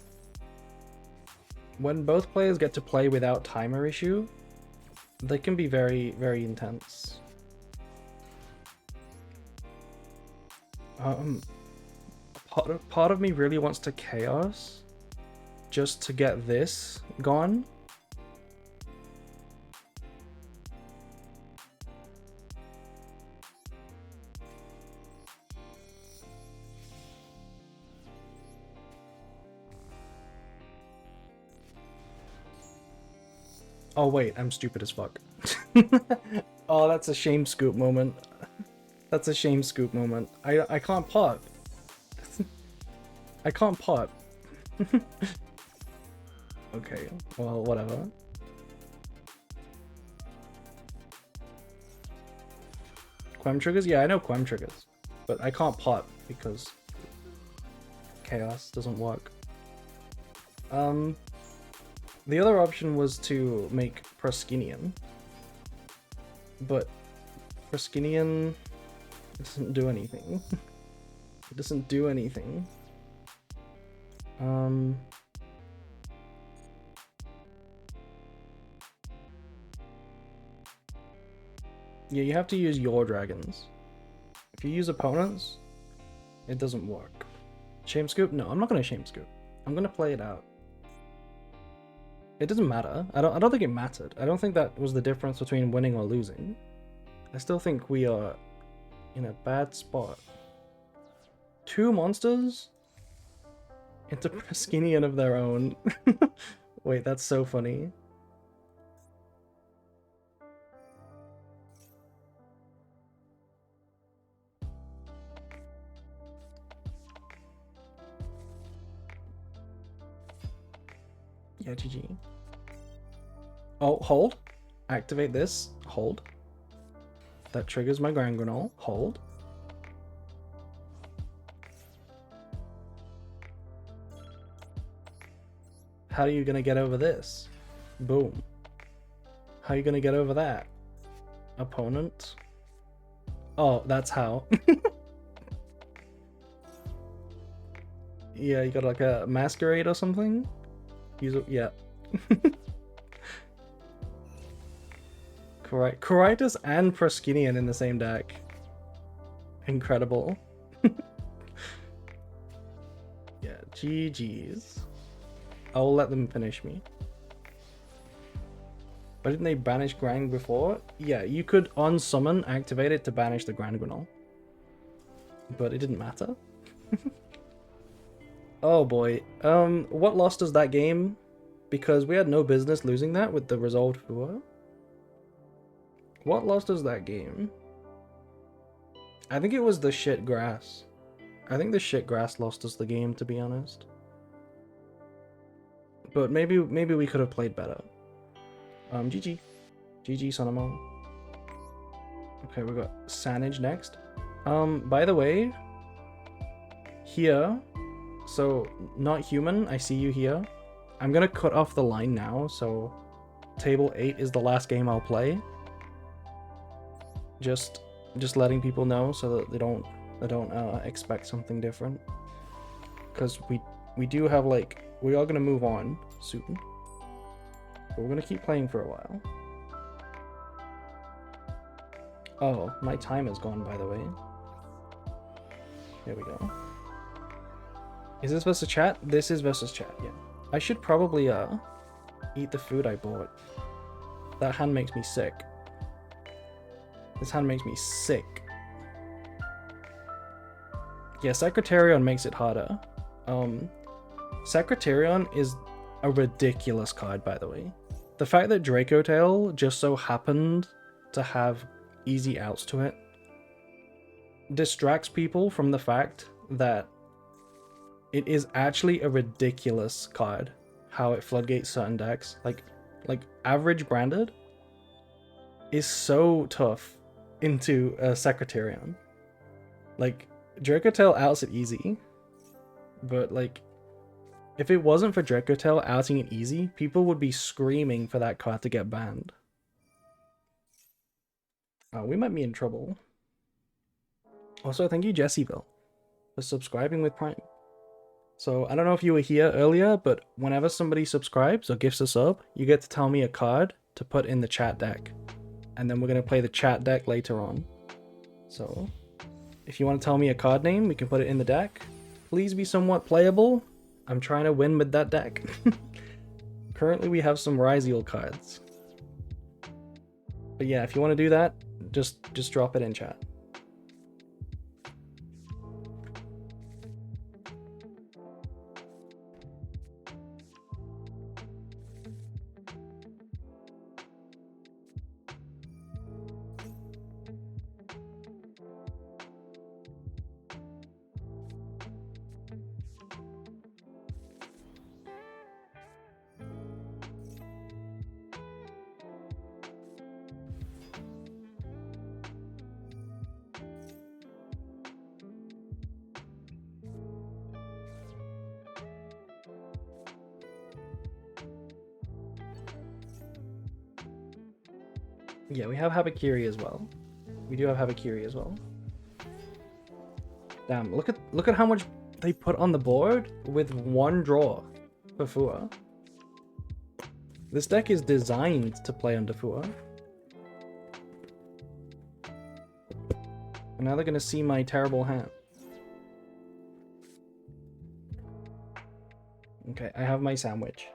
When both players get to play without timer issue, they can be very, very intense. Part of me really wants to chaos just to get this gone. Oh wait, I'm stupid as fuck. Oh, that's a shame scoop moment. That's a shame scoop moment. I can't pop. I can't pop. Okay, well, whatever. Quem triggers? Yeah, I know Quem triggers. But I can't pop because chaos doesn't work. The other option was to make Proskinian. But Proskinian doesn't do anything. It doesn't do anything. Yeah, you have to use your dragons. If you use opponents, it doesn't work. Shame Scoop? No, I'm not gonna Shame Scoop. I'm gonna play it out. It doesn't matter. I don't think it mattered. I don't think that was the difference between winning or losing. I still think we are in a bad spot. 2 monsters into Praskinian of their own. Wait, that's so funny. Yeah, GG. Oh, hold. Activate this. Hold. That triggers my Grand Granol. Hold. How are you gonna get over this? Boom. How are you gonna get over that? Opponent? Oh, that's how. Yeah, you got like a Masquerade or something? Use it, yeah. Coritus and Proskinian in the same deck. Incredible. Yeah, GG's. I'll let them finish me. Why didn't they banish Grand before? Yeah, you could on-summon activate it to banish the Grand Granol. But it didn't matter. Oh boy. What lost us that game? Because we had no business losing that with the resolved Fua. What lost us that game? I think it was the shit grass. I think the shit grass lost us the game, to be honest. But maybe we could have played better. GG. GG, Sonamo. Okay, we got Sanage next. By the way, here, so not human, I see you here. I'm gonna cut off the line now, so table 8 is the last game I'll play. Just letting people know so that they don't expect something different. Because we do have, like, we are gonna move on soon. But we're gonna keep playing for a while. Oh, my time is gone, by the way. There we go. Is this versus chat? This is versus chat, yeah. I should probably eat the food I bought. That hand makes me sick. This hand makes me sick. Yeah, Secretarion makes it harder. Secretarion is a ridiculous card, by the way. The fact that Draco Tail just so happened to have easy outs to it distracts people from the fact that it is actually a ridiculous card. How it floodgates certain decks. Like average branded is so tough into a Secretarion. Like, Draco Tail outs it easy, but like, if it wasn't for Draco Tail outing it easy, people would be screaming for that card to get banned. We might be in trouble. Also, thank you, Jessieville, for subscribing with Prime. So, I don't know if you were here earlier, but whenever somebody subscribes or gifts a sub, you get to tell me a card to put in the chat deck. And then we're going to play the chat deck later on. So, if you want to tell me a card name, we can put it in the deck. Please be somewhat playable. I'm trying to win with that deck. Currently, we have some Ryziel cards. But yeah, if you want to do that, just drop it in chat. Yeah, we have Habakiri as well. We do have Habakiri as well. Damn, look at how much they put on the board with one draw for Fua. This deck is designed to play under Fua. And now they're gonna see my terrible hand. Okay, I have my sandwich.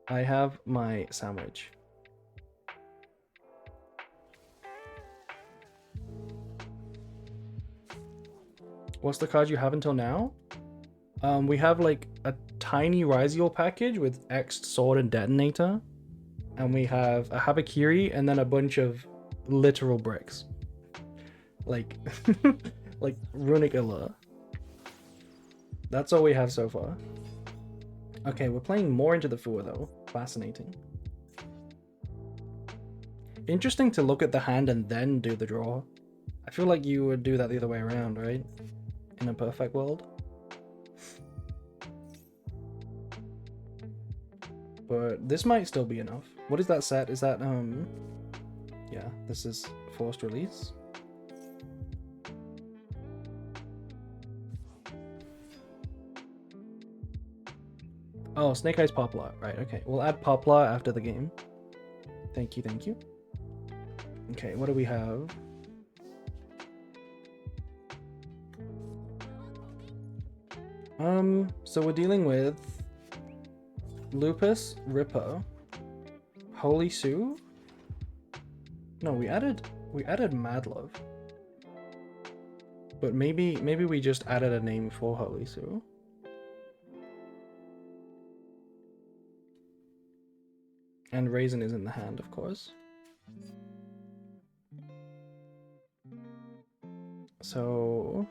I have my sandwich. What's the card you have until now? We have like a tiny Ryziel package with X Sword and Detonator. And we have a Habakiri and then a bunch of literal bricks. Like, like Runic Illa. That's all we have so far. Okay, we're playing more into the Fua though. Fascinating. Interesting to look at the hand and then do the draw. I feel like you would do that the other way around, right? In a perfect world. But this might still be enough. What is that set? Is that, yeah, this is forced release. Oh, Snake Eyes Poplar. Right, okay. We'll add Poplar after the game. Thank you, thank you. Okay, what do we have? So we're dealing with Lupus, Ripper, Holy Sue? No, we added Madlove. But maybe we just added a name for Holy Sue. And Raisin is in the hand, of course. So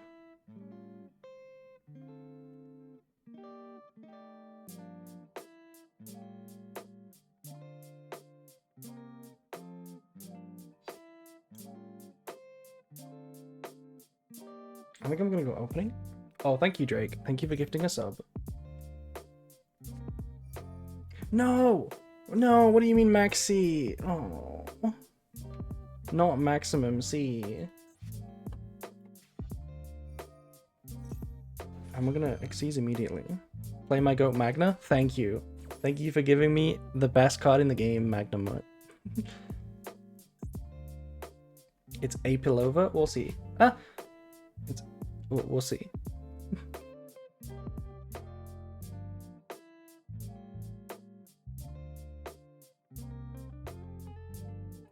I think I'm gonna go opening. Oh, thank you, Drake. Thank you for gifting a sub. No! No, what do you mean Max C? Oh. Not Maximum C. And we're gonna Xyz immediately. Play my goat Magna? Thank you. Thank you for giving me the best card in the game, Magnum. It's a Pilova? We'll see. Ah! We'll see.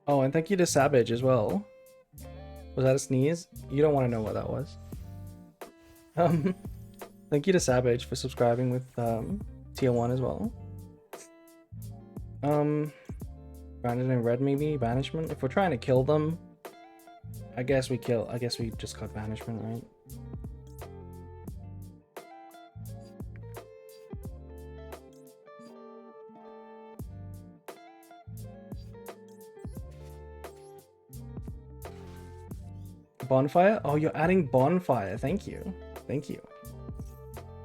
Oh, and thank you to Savage as well. Was that a sneeze? You don't want to know what that was. Thank you to Savage for subscribing with tier 1 as well. Branded in red maybe? Banishment? If we're trying to kill them, I guess we just got banishment, right? Bonfire? Oh, you're adding Bonfire. Thank you. Thank you.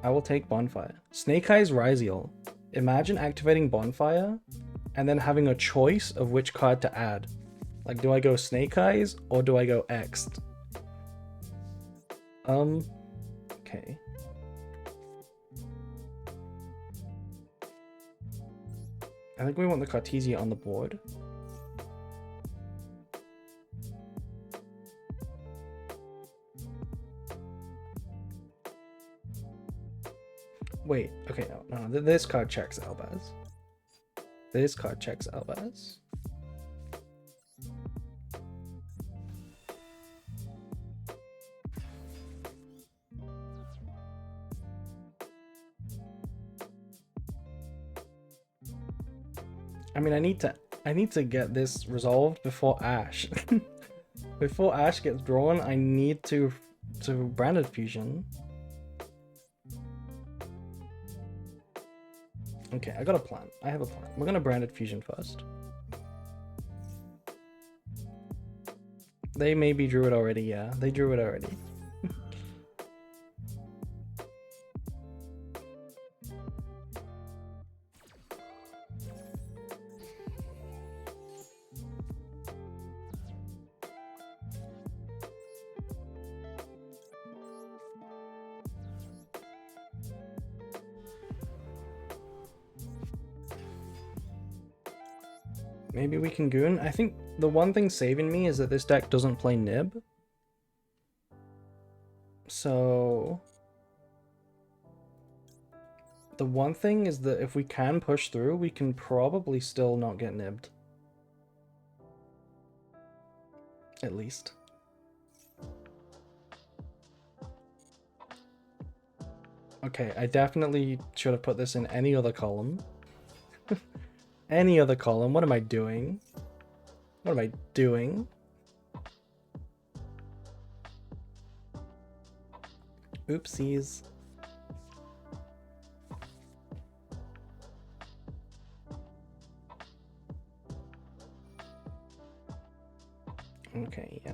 I will take Bonfire. Snake Eyes Ryziel. Imagine activating Bonfire and then having a choice of which card to add. Like, do I go Snake Eyes or do I go X'd? Okay. I think we want the Cartesia on the board. Wait, okay, no, this card checks Albaz. This card checks Albaz. I mean, I need to get this resolved before Ash. Before Ash gets drawn, I need to Branded Fusion. Okay, I got a plan. I have a plan. We're gonna Branded Fusion first. They maybe drew it already, yeah. They drew it already. Maybe we can goon. I think the one thing saving me is that this deck doesn't play Nib. So the one thing is that if we can push through, we can probably still not get nibbed. At least. Okay, I definitely should have put this in any other column. Any other column. What am I doing? What am I doing? Oopsies. Okay, yeah.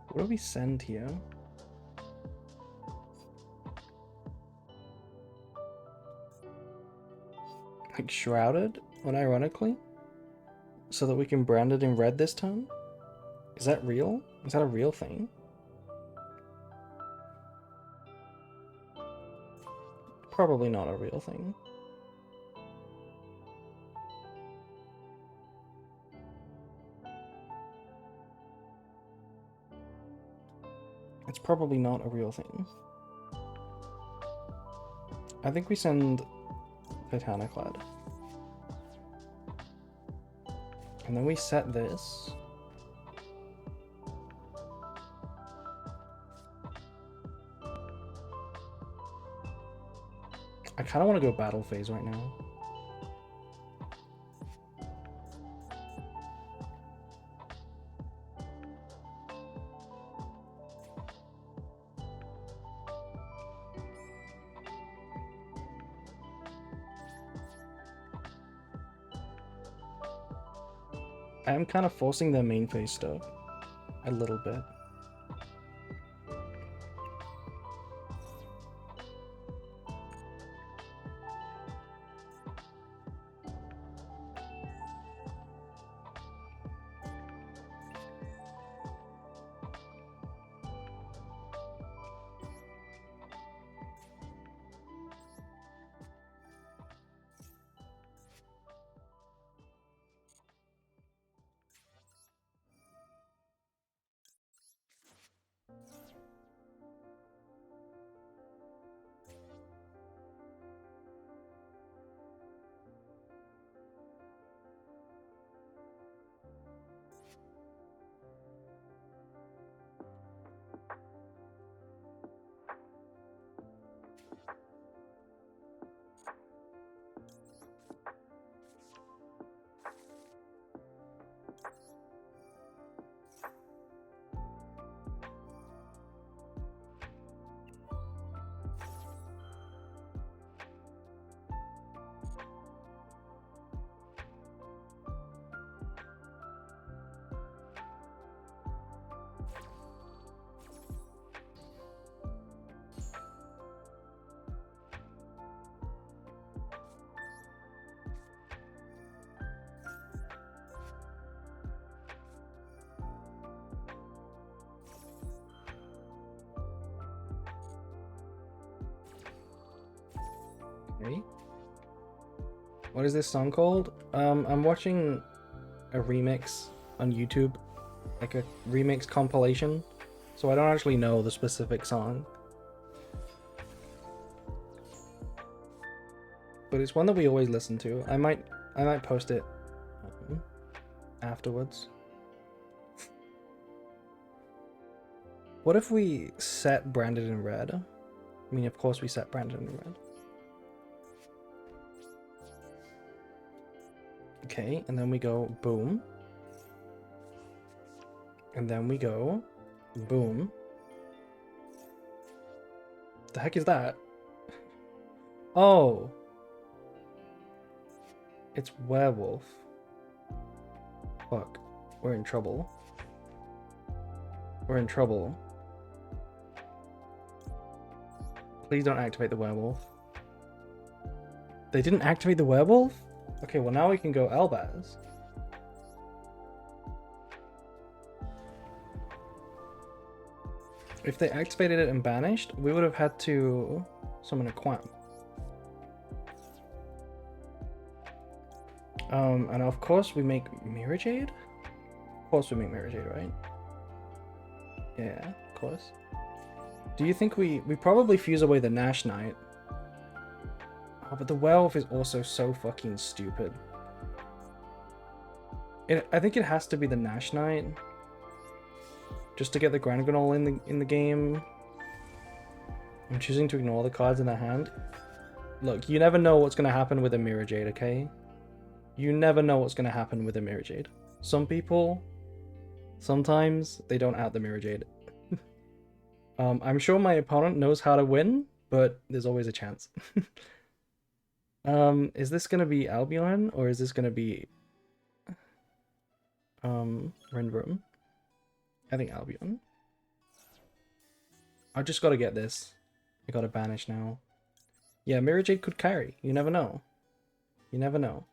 What do we send here? Like Shrouded, unironically? So that we can brand it in red this time? Is that real? Is that a real thing? Probably not a real thing. It's probably not a real thing. I think we send Titaniclad. And then we set this. I kind of want to go battle phase right now. I am kind of forcing their main phase stuff a little bit. Okay. What is this song called? I'm watching a remix on YouTube, like a remix compilation, so I don't actually know the specific song. But it's one that we always listen to. I might post it afterwards. What if we set branded in red? I mean, of course we set branded in red. Okay, and then we go boom. And then we go boom. the heck is that? Oh. It's werewolf. Fuck. We're in trouble. We're in trouble. Please don't activate the werewolf. They didn't activate the werewolf? Okay, well now we can go Albaz. If they activated it and banished, we would have had to summon a Quam. And of course we make Mirror Jade? Of course we make Mirror Jade, right? Yeah, of course. Do you think we probably fuse away the Nash Knight? Oh, but the werewolf is also so fucking stupid. I think it has to be the Nash Knight. Just to get the Grangonol in the game. I'm choosing to ignore the cards in their hand. Look, you never know what's gonna happen with a Mirror Jade, okay? You never know what's gonna happen with a Mirror Jade. Some people, sometimes, they don't out the Mirror Jade. I'm sure my opponent knows how to win, but there's always a chance. Is this gonna be Albion, or is this gonna be Renbrum? I think Albion. I just gotta get this. I gotta banish now. Yeah, Mirror Jade could carry. You never know. You never know.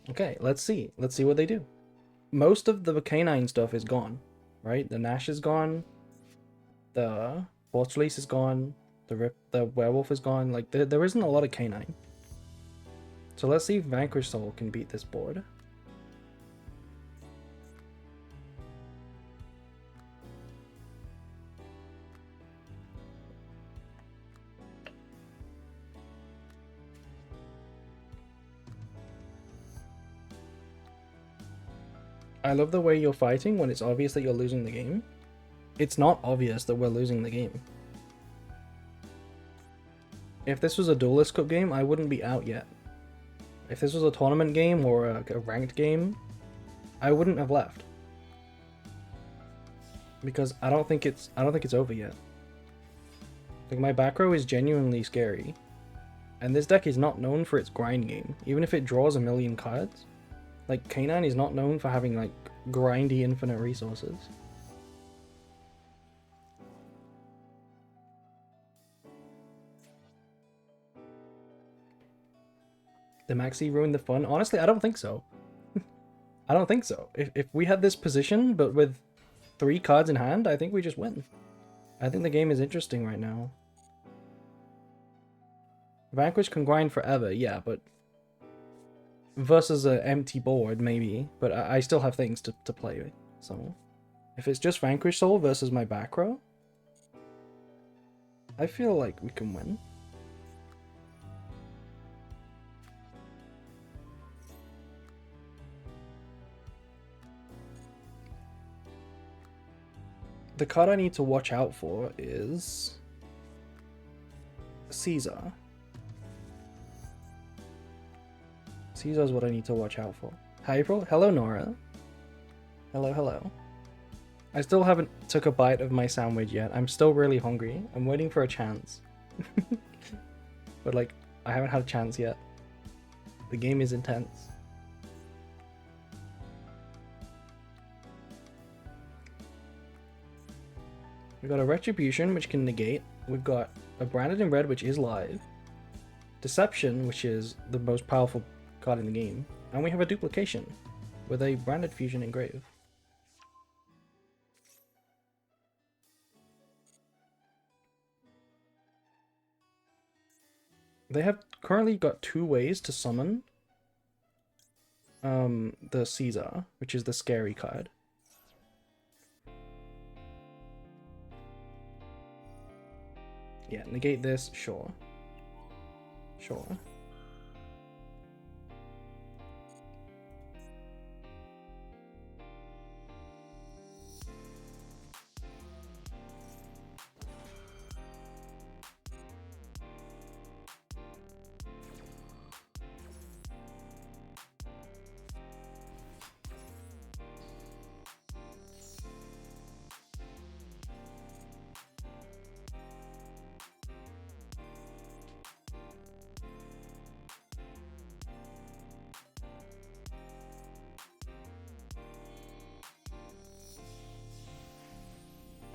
Okay, let's see. Let's see what they do. Most of the canine stuff is gone, right? The Nash is gone. The Force Release is gone. The werewolf is gone. Like, there isn't a lot of canine. So let's see if Vanquish Soul can beat this board. I love the way you're fighting when it's obvious that you're losing the game. It's not obvious that we're losing the game. If this was a Duelist Cup game, I wouldn't be out yet. If this was a tournament game or a ranked game, I wouldn't have left. Because I don't think it's over yet. Like, my back row is genuinely scary. And this deck is not known for its grind game. Even if it draws a million cards, like, Canine is not known for having, like, grindy infinite resources. The Maxi ruined the fun? Honestly, I don't think so. I don't think so. If we had this position, but with 3 cards in hand, I think we just win. I think the game is interesting right now. Vanquish can grind forever, yeah, but versus an empty board, maybe. But I still have things to play with, so if it's just Vanquish Soul versus my back row, I feel like we can win. The card I need to watch out for is Caesar. Caesar is what I need to watch out for. Hi, April. Hello, Nora. Hello, hello. I still haven't took a bite of my sandwich yet. I'm still really hungry. I'm waiting for a chance. But, like, I haven't had a chance yet. The game is intense. We've got a Retribution, which can negate. We've got a Branded in Red, which is live. Deception, which is the most powerful card in the game. And we have a Duplication, with a Branded Fusion Engrave. They have currently got 2 ways to summon the Caesar, which is the scary card. Yeah, negate this, sure. Sure.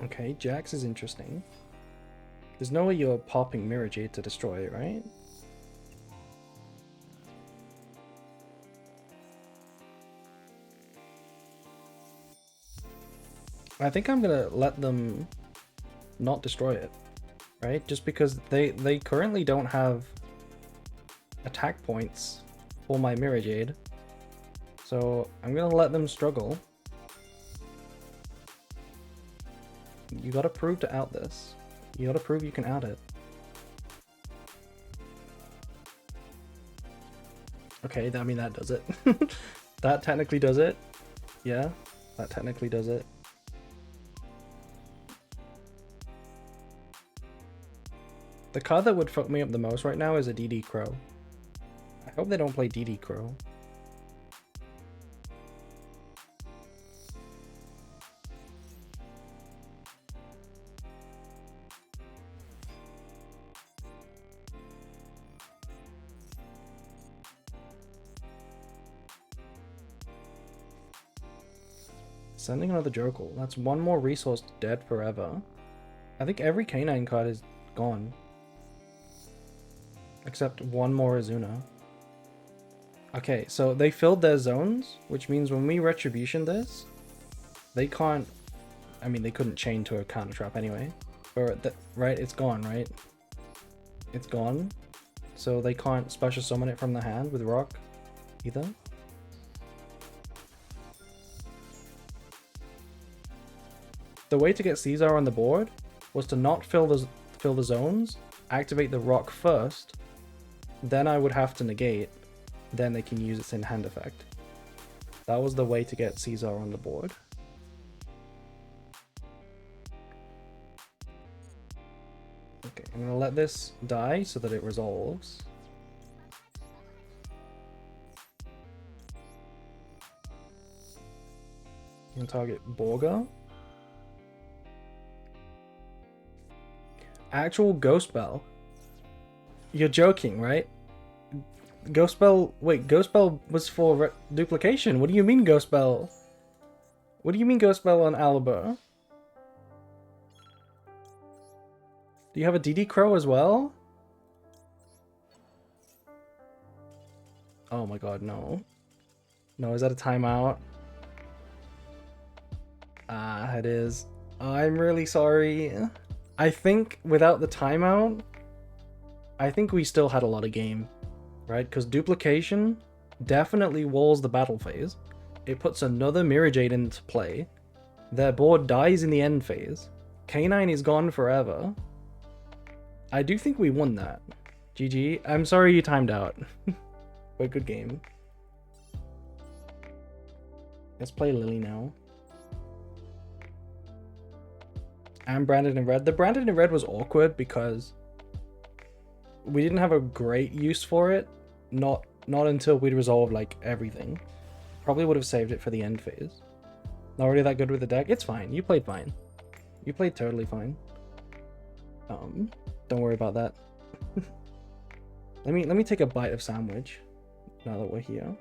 Okay, Jax is interesting. There's no way you're popping Mirror Jade to destroy it, right? I think I'm gonna let them not destroy it, right? Just because they currently don't have attack points for my Mirror Jade. So I'm gonna let them struggle. You gotta prove to out this. You gotta prove you can out it. Okay, I mean that does it. That technically does it. Yeah, that technically does it. The card that would fuck me up the most right now is a DD Crow. I hope they don't play DD Crow. Sending another Jokel. That's one more resource dead forever. I think every canine card is gone. Except one more Azuna. Okay, so they filled their zones, which means when we Retribution this, they can't... I mean, they couldn't chain to a counter trap anyway. Or, right? It's gone, right? It's gone. So they can't special summon it from the hand with Rock either. The way to get Caesar on the board was to not fill the zones, activate the Rock first, then I would have to negate, then they can use its in-hand effect. That was the way to get Caesar on the board. Okay, I'm gonna let this die so that it resolves. I'm gonna target Borga. Actual Ghost Bell. You're joking, right? Ghost Bell... Wait, Ghost Bell was for duplication. What do you mean Ghost Bell? What do you mean Ghost Bell on Alba? Do you have a DD Crow as well? Oh my god, no. No, is that a timeout? Ah, it is. I'm really sorry. I think without the timeout, I think we still had a lot of game, right? Because duplication definitely walls the battle phase. It puts another Mirror Jade into play. Their board dies in the end phase. K9 is gone forever. I do think we won that. GG. I'm sorry you timed out. But good game. Let's play Lily now. And Branded in Red. The Branded in Red was awkward because we didn't have a great use for it. Not until we'd resolved like everything. Probably would have saved it for the end phase. Not really that good with the deck. It's fine. You played fine. You played totally fine. Don't worry about that. Let me take a bite of sandwich now that we're here.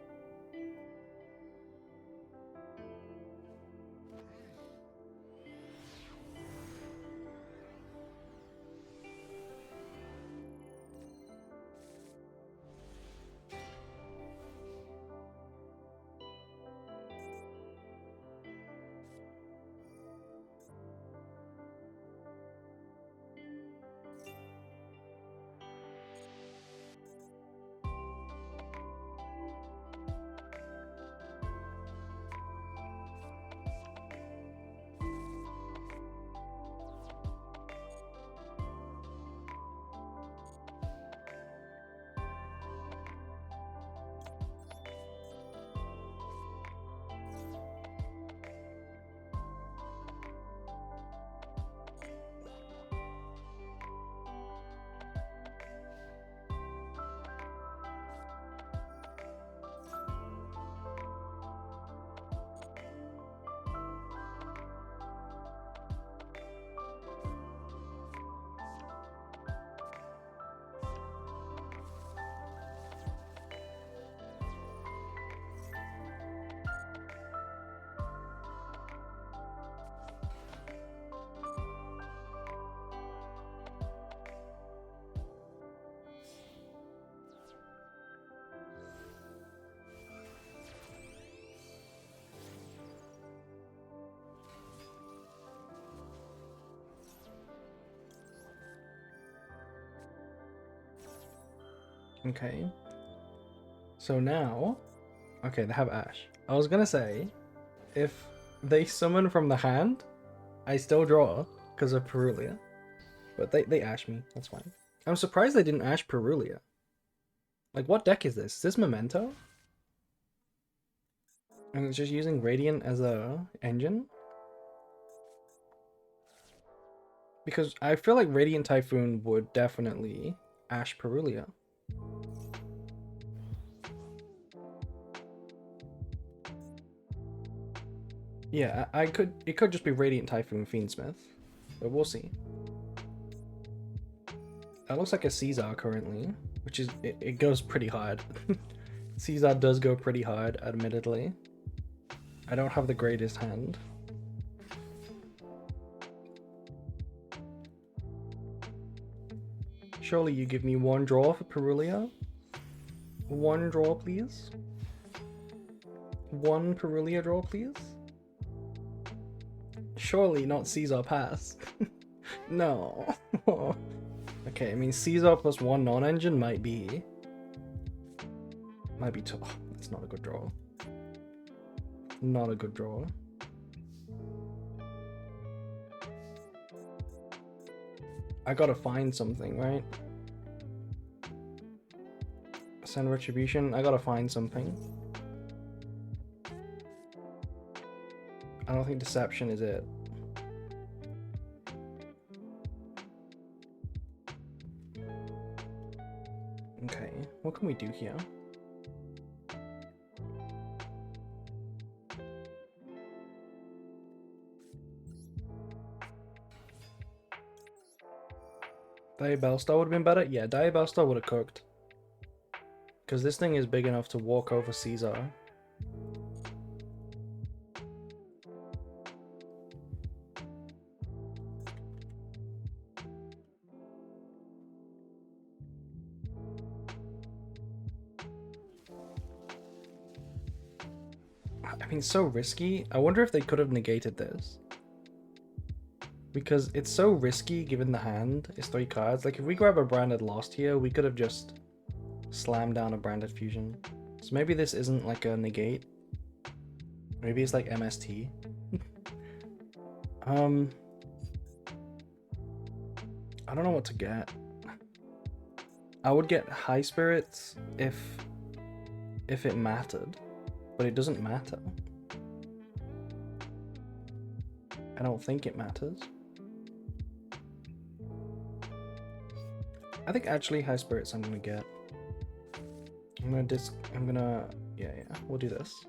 Okay. So now, okay, they have Ash. I was gonna say, if they summon from the hand, I still draw because of Perulia. But they Ash me, that's fine. I'm surprised they didn't Ash Perulia. Like, what deck is this? Is this Memento? And it's just using Radiant as a engine? Because I feel like Radiant Typhoon would definitely Ash Perulia. Yeah, I could. It could just be Radiant Typhoon Fiendsmith, but we'll see. That looks like a Caesar currently, which is it goes pretty hard. Caesar does go pretty hard, admittedly. I don't have the greatest hand. Surely you give me one draw for Perulia? One draw, please? One Perulia draw, please? Surely not Caesar pass. No. Okay, I mean Caesar plus one non-engine might be too. Oh, that's not a good draw. Not a good draw. I gotta find something, right? Send Retribution. I gotta find something. I don't think Deception is it. Okay, what can we do here? Diabellstar would have been better? Yeah, Diabellstar would have cooked. Because this thing is big enough to walk over Caesar. I mean, so risky. I wonder if they could have negated this. Because it's so risky given the hand is 3 cards. Like, if we grab a Branded Lost here, we could have just slammed down a Branded Fusion. So maybe this isn't like a negate. Maybe it's like MST. I don't know what to get. I would get High Spirits if it mattered, but it doesn't matter. I don't think it matters. I think actually High Spirits I'm gonna get. Yeah, we'll do this.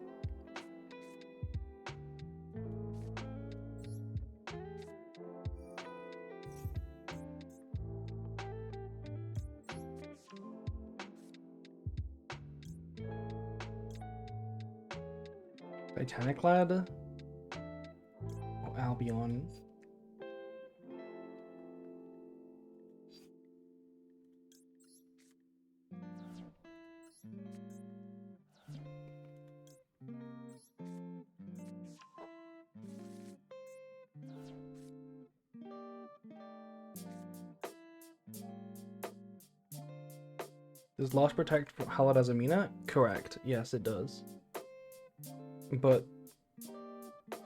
Titanic Lad? Oh, Albion. Does Lost protect Hallowed as Amina? Correct. Yes, it does. But,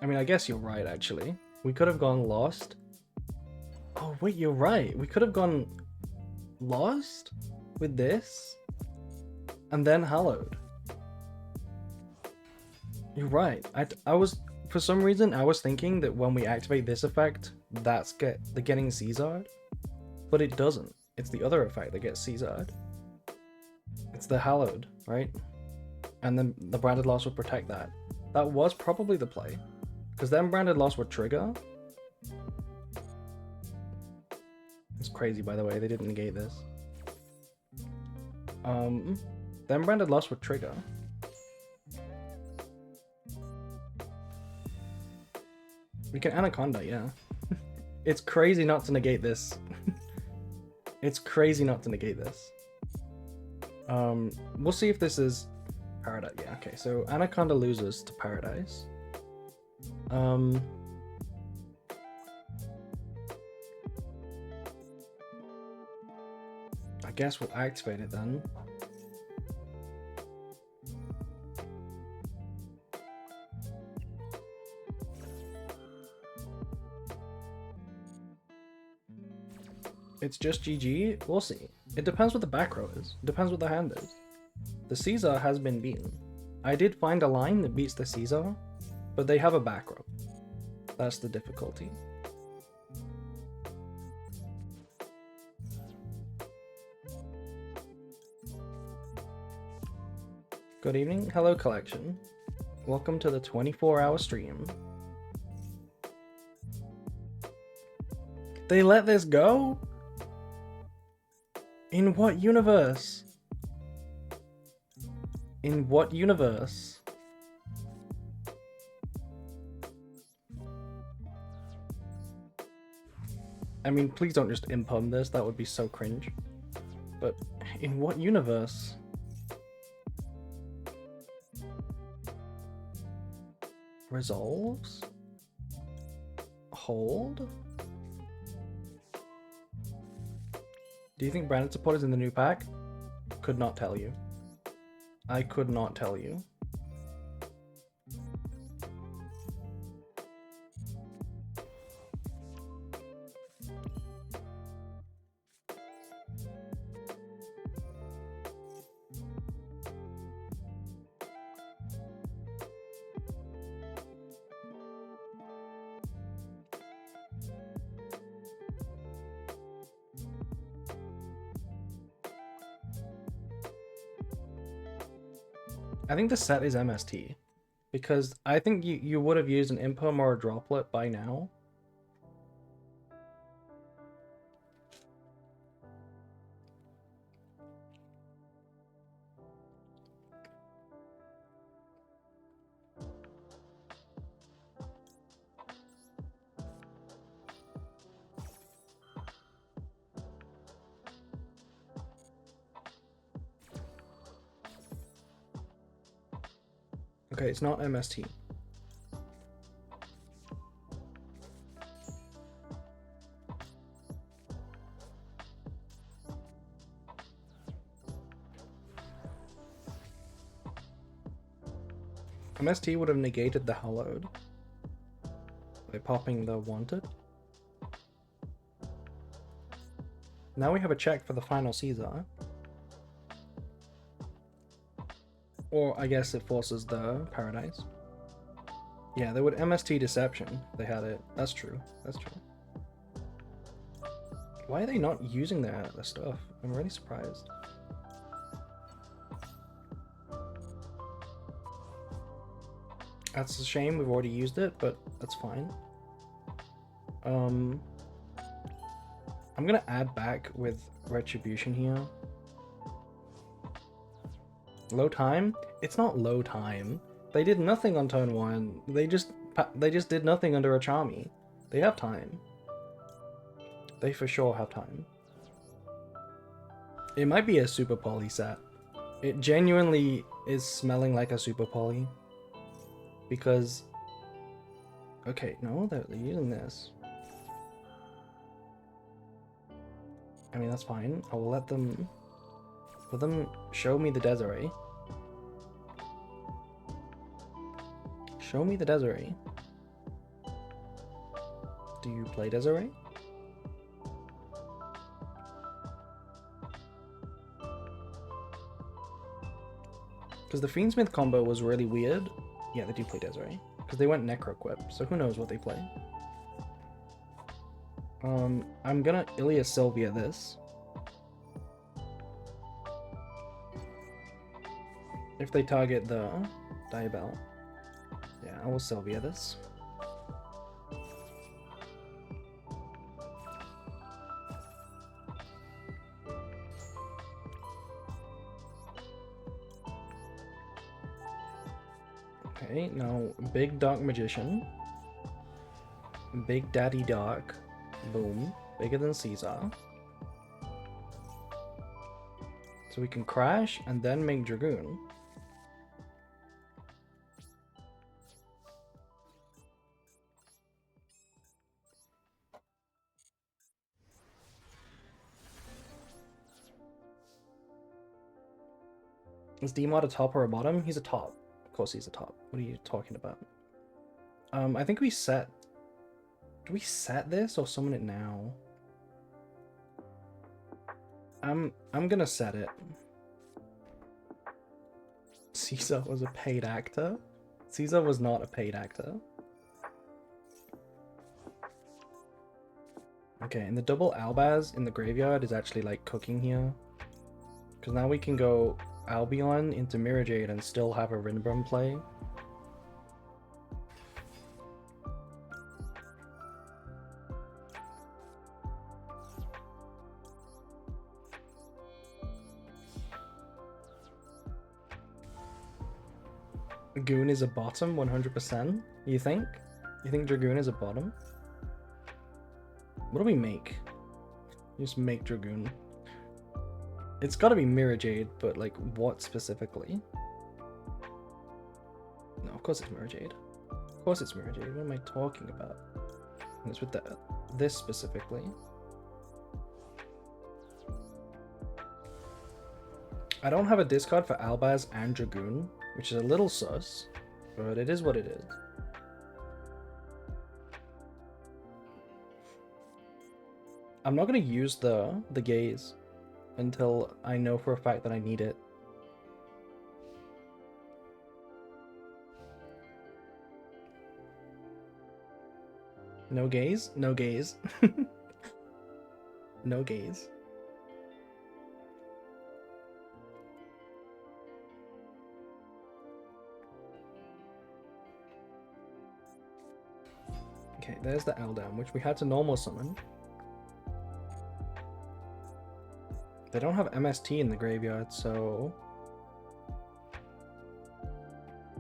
I mean, I guess you're right, actually. We could have gone Lost. Oh, wait, you're right. We could have gone Lost with this and then Hallowed. You're right. I was, for some reason, I was thinking that when we activate this effect, that's getting Caesared. But it doesn't. It's the other effect that gets Caesared. It's the Hallowed, right? And then the Branded Loss would protect that. That was probably the play. Because then Branded Loss would trigger. It's crazy, by the way, they didn't negate this. Then Branded Loss would trigger. We can Anaconda, yeah. It's crazy not to negate this. It's crazy not to negate this. We'll see if this is Paradise. Yeah, okay, so Anaconda loses to Paradise. I guess we'll activate it then. It's just GG? We'll see. It depends what the back row is. It depends what the hand is. The Caesar has been beaten. I did find a line that beats the Caesar, but they have a back row. That's the difficulty. Good evening. Hello, collection. Welcome to the 24-hour stream. They let this go? In what universe? In what universe? I mean, please don't just impum this, that would be so cringe. But in what universe? Resolves? Hold? Do you think branded support is in the new pack? Could not tell you. I could not tell you. I think the set is MST, because I think you would have used an impum or a droplet by now. Okay, it's not MST. MST would have negated the hallowed by popping the wanted. Now we have a check for the final Caesar. Or I guess it forces the Paradise. Yeah, they would MST Deception. They had it. That's true. That's true. Why are they not using their stuff? I'm really surprised. That's a shame. We've already used it, but that's fine. I'm gonna add back with Retribution here. Low time? It's not low time. They did nothing on turn 1. They just did nothing under a Charmy. They have time. They for sure have time. It might be a Super Poly set. It genuinely is smelling like a Super Poly. Because... Okay, no, they're using this. I mean, that's fine. I will let them show me the Desiree. Show me the Desiree. Do you play Desiree? Because the Fiendsmith combo was really weird. Yeah, they do play Desiree. Because they went Necroquip, so who knows what they play. I'm gonna Ilya Sylvia this. If they target the Diabell. Yeah, I will Sylvia this. Okay, now Big Dark Magician. Big Daddy Dark. Boom. Bigger than Caesar. So we can crash and then make Dragoon. Is D-Mod a top or a bottom? He's a top. Of course he's a top. What are you talking about? I think we set... Do we set this or summon it now? I'm gonna set it. Caesar was a paid actor? Caesar was not a paid actor. Okay, and the double Albaz in the graveyard is actually like cooking here. Because now we can go Albion into Mirror Jade and still have a Rinbrum play. Dragoon is a bottom, 100%. You think? You think Dragoon is a bottom? What do we make? Just make Dragoon. It's gotta be Mirror Jade, but like what specifically? No, of course it's Mirror Jade. Of course it's Mirror Jade. What am I talking about? And it's with this specifically. I don't have a discard for Albaz and Dragoon, which is a little sus, but it is what it is. I'm not going to use the gaze until I know for a fact that I need it. No gaze? No gaze. No gaze. Okay, there's the Eldam, which we had to normal summon. They don't have MST in the graveyard, so...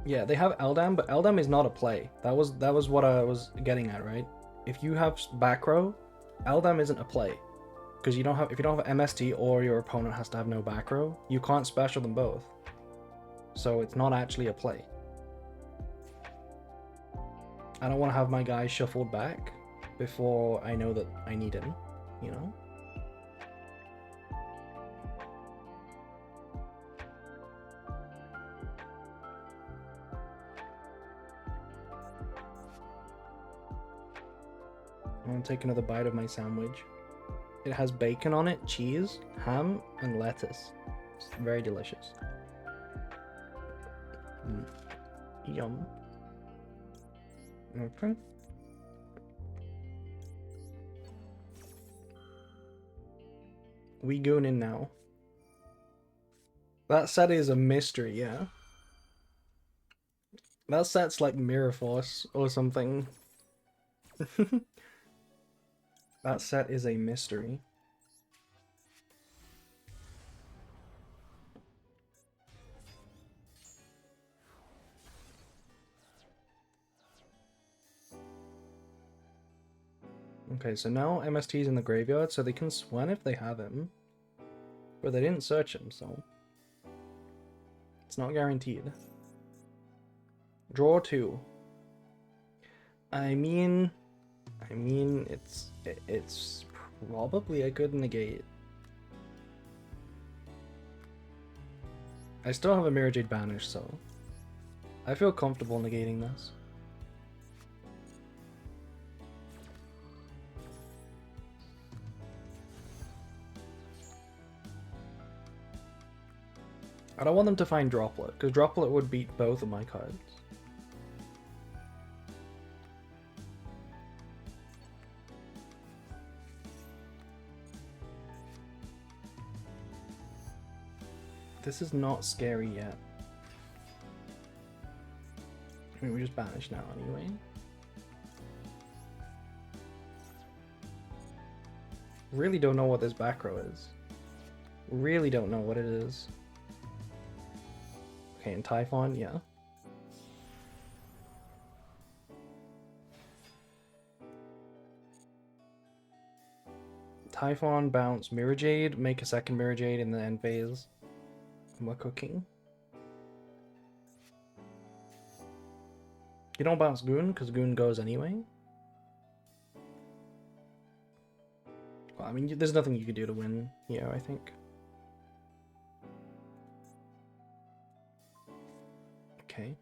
Yeah, they have Eldam, but Eldam is not a play. That was what I was getting at, right? If you have back row, Eldam isn't a play. Because if you don't have MST or your opponent has to have no back row, you can't special them both. So it's not actually a play. I don't want to have my guy shuffled back before I know that I need him, you know? I'm gonna take another bite of my sandwich. It has bacon on it, cheese, ham, and lettuce. It's very delicious. Yum. Okay. We going in now. That set is a mystery, yeah. That set's like Mirror Force or something. That set is a mystery. Okay, so now MST's in the graveyard, so they can swan if they have him. But they didn't search him, so... It's not guaranteed. Draw 2. I mean, it's probably a good negate. I still have a Mirror Jade banished, so I feel comfortable negating this. I don't want them to find Droplet, because Droplet would beat both of my cards. This is not scary yet. I mean, we just banished now anyway. Really don't know what this back row is. Really don't know what it is. Okay, and Typhon, yeah. Typhon, bounce Mirror Jade, make a second Mirror Jade in the end phase. And we're cooking. You don't bounce Goon, because Goon goes anyway. Well, I mean, there's nothing you could do to win here, I think. Okay.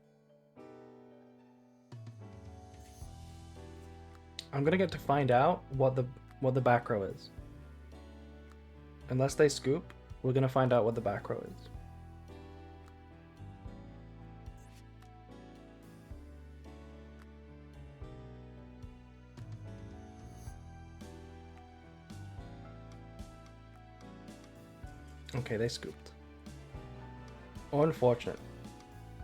I'm gonna get to find out what the back row is. Unless they scoop, we're gonna find out what the back row is. Okay, they scooped. Oh, unfortunate.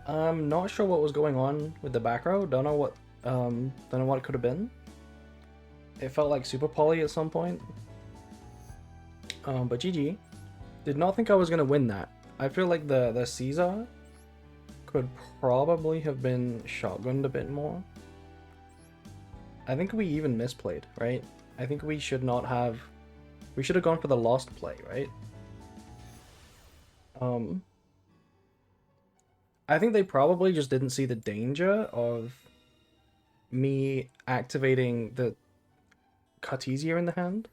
I'm not sure what was going on with the back row. Don't know what it could have been. It felt like Super Poly at some point. But GG. Did not think I was gonna win that. I feel like the Caesar could probably have been shotgunned a bit more. I think we even misplayed, right? I think we should not have. We should have gone for the lost play, right? I think they probably just didn't see the danger of me activating the Cartesia in the hand.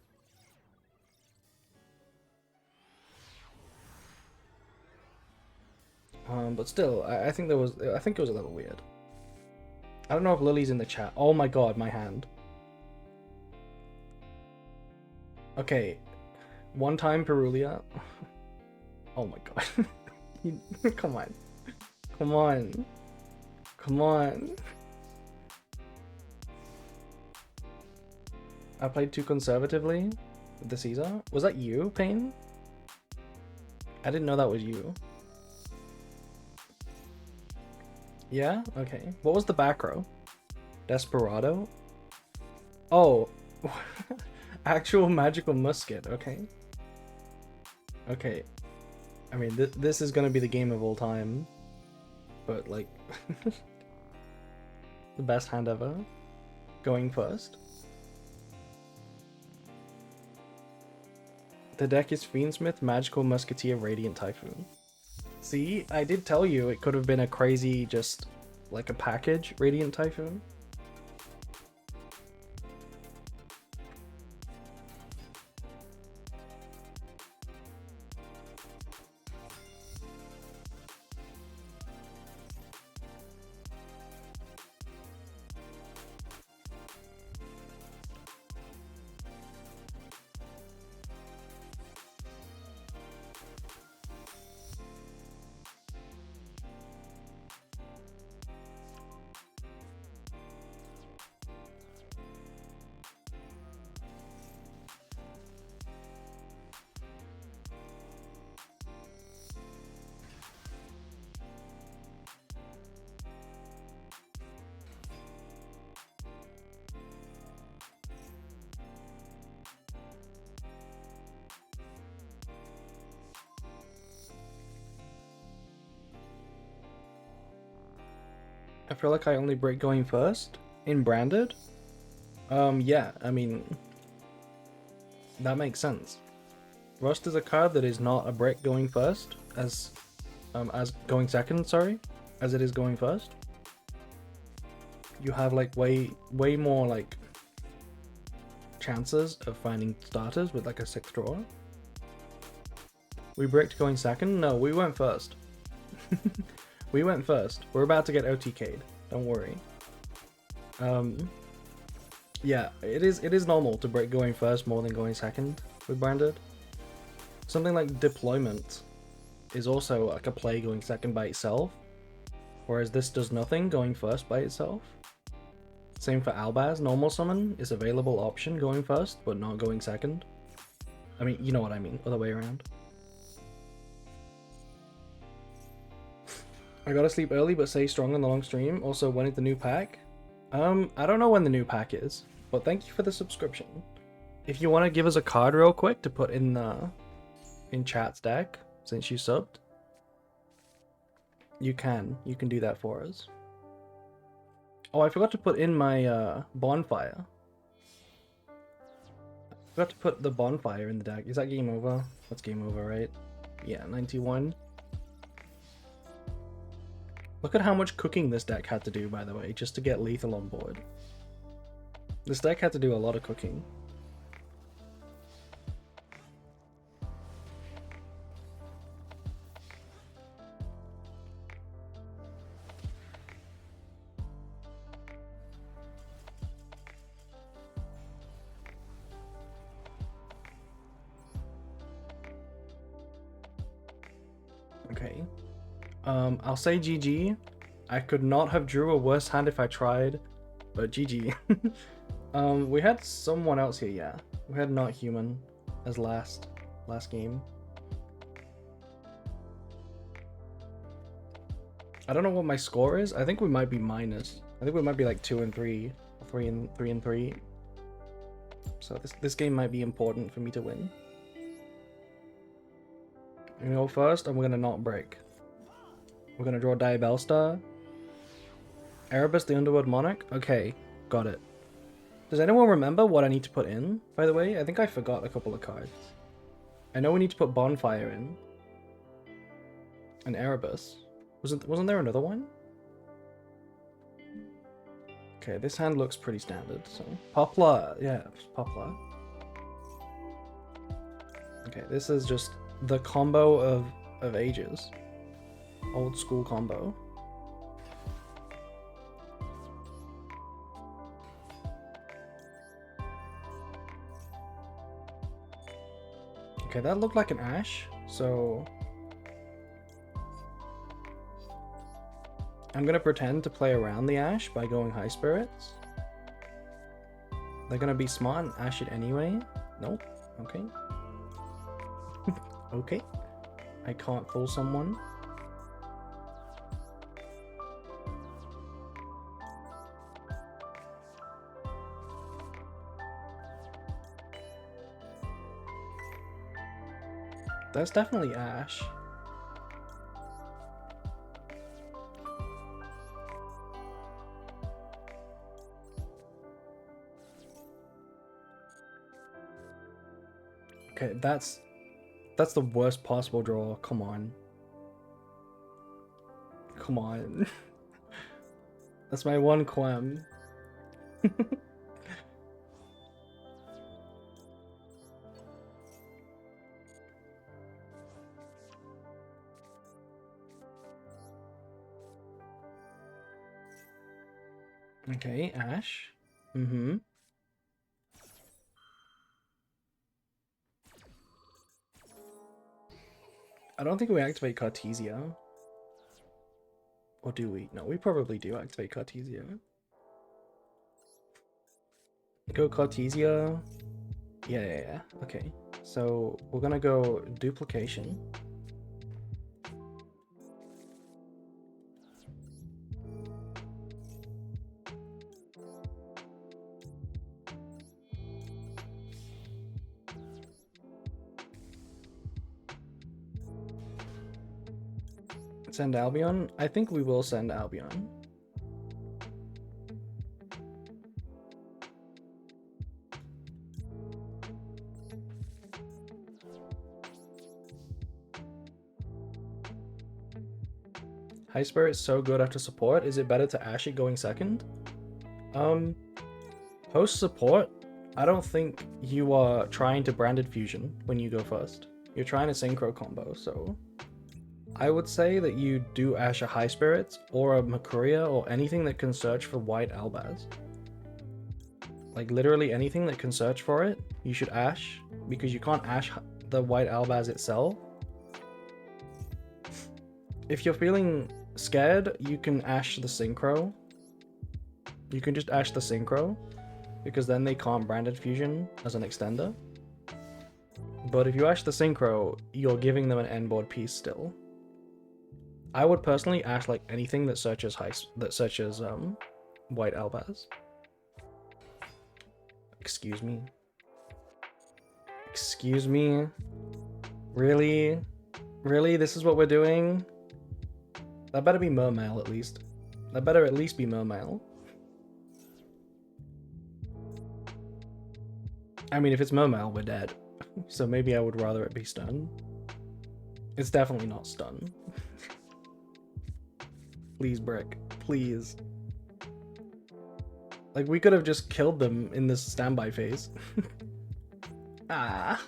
But still, I think it was a little weird. I don't know if Lily's in the chat. Oh my god, my hand. Okay, one time Perulia. Oh my god. Come on. Come on. Come on. I played too conservatively with the Caesar. Was that you, Payne? I didn't know that was you. Yeah? Okay. What was the back row? Desperado? Oh. Actual magical musket, okay. Okay. I mean, this is gonna be the game of all time. But, like... the best hand ever. Going first. The deck is Fiendsmith, Magical Musketeer, Radiant Typhoon. See, I did tell you it could have been a crazy, just like a package Radiant Typhoon. I feel like I only break going first in branded. Yeah, I mean, that makes sense. Rust is a card that is not a break going first as going second, sorry, as it is going first. You have like way more like chances of finding starters with like a 6th draw. We bricked going second? No, we went first. We went first. We're about to get OTK'd. Don't worry. Yeah, it is normal to break going first more than going second with branded. Something like deployment is also like a play going second by itself, whereas this does nothing going first by itself. Same for Albaz. Normal summon is available option going first, but not going second. I mean, you know what I mean, other way around. I gotta sleep early, but stay strong on the long stream. Also, when is the new pack? I don't know when the new pack is, but thank you for the subscription. If you want to give us a card real quick to put in chat's deck, since you subbed, you can do that for us. Oh, I forgot to put in my bonfire. I forgot to put the bonfire in the deck. Is that game over? That's game over, right? Yeah, 91. Look at how much cooking this deck had to do, by the way, just to get lethal on board. This deck had to do a lot of cooking. Okay. I'll say GG. I could not have drew a worse hand if I tried, but GG. We had someone else here, yeah. We had Not Human as last game. I don't know what my score is. I think we might be minus. I think we might be like 2 and 3, or 3 and 3. So this game might be important for me to win. I'm gonna go first, and we're gonna not break. We're gonna draw Diabellstar. Erebus, the Underworld Monarch. Okay, got it. Does anyone remember what I need to put in, by the way? I think I forgot a couple of cards. I know we need to put Bonfire in. And Erebus. Wasn't there another one? Okay, this hand looks pretty standard, so... Poplar! Yeah, Poplar. Okay, this is just the combo of ages. Old school combo. Okay, that looked like an Ash, so... I'm gonna pretend to play around the Ash by going High Spirits. They're gonna be smart and Ash it anyway. Nope. Okay. Okay. I can't fool someone. That's definitely Ash. Okay, that's the worst possible draw. Come on. Come on. That's my one qualm. Okay, Ash. Mm-hmm. I don't think we activate Cartesia. Or do we? No, we probably do activate Cartesia. Go Cartesia. Yeah. Okay. So we're gonna go Duplication. Send Albion? I think we will send Albion. High Spirit is so good after support. Is it better to Ash it going second? Post support, I don't think you are trying to Branded Fusion when you go first. You're trying to Synchro combo, so... I would say that you do Ash a High Spirits or a Makuria or anything that can search for White Albaz. Like literally anything that can search for it, you should Ash, because you can't Ash the White Albaz itself. If you're feeling scared, you can Ash the Synchro. You can just Ash the Synchro, because then they can't Branded Fusion as an extender. But if you Ash the Synchro, you're giving them an end board piece still. I would personally Ash like anything that searches White Albaz. Excuse me. Excuse me. Really? Really? This is what we're doing? That better be Mermail at least. That better at least be Mermail. I mean, if it's Mermail, we're dead. So maybe I would rather it be Stun. It's definitely not Stun. Please, Brick. Please. Like, we could have just killed them in this standby phase. Ah.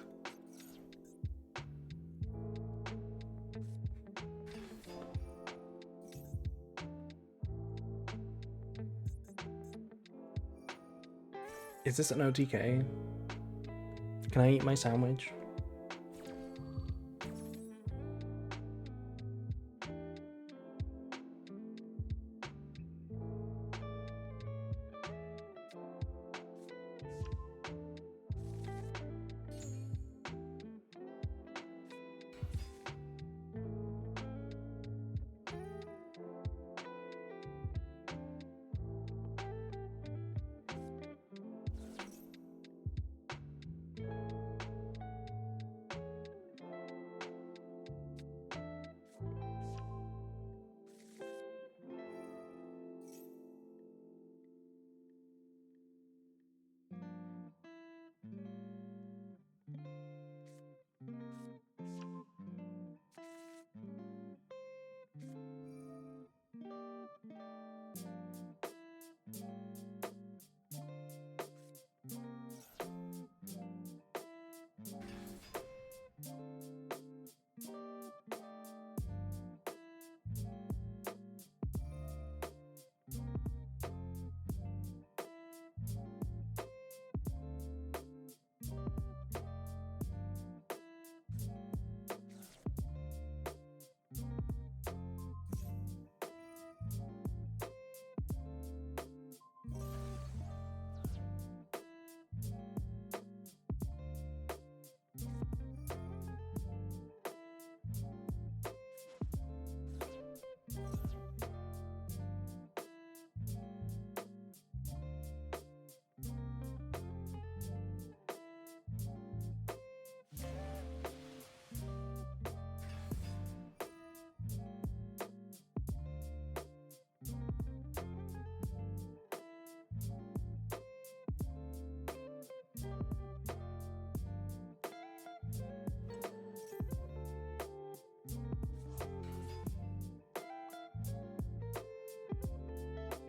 Is this an OTK? Can I eat my sandwich?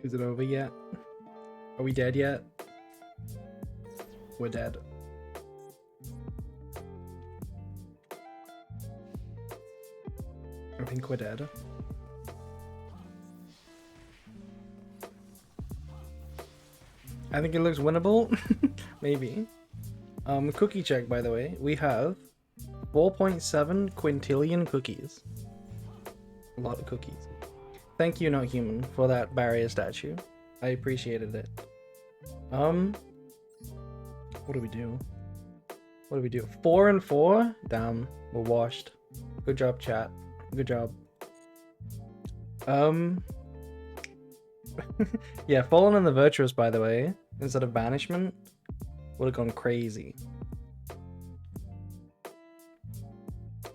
Is it over yet? Are we dead yet? We're dead. I think we're dead. I think it looks winnable. Maybe. Cookie check, by the way. We have 4.7 quintillion cookies. A lot of cookies. Thank you, Not Human, for that barrier statue. I appreciated it. What do we do? What do we do? 4 and 4? Damn, we're washed. Good job, chat. Good job. Yeah, Fallen and the Virtuous, by the way, instead of Banishment, would have gone crazy.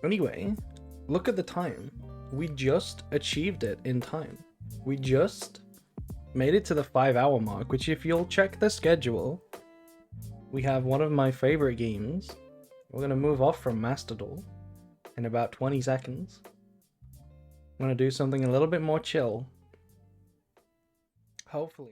Anyway, look at the time. We just achieved it in time. We just made it to the 5-hour mark, which if you'll check the schedule, we have one of my favorite games. We're going to move off from Master Duel in about 20 seconds. I'm going to do something a little bit more chill. Hopefully.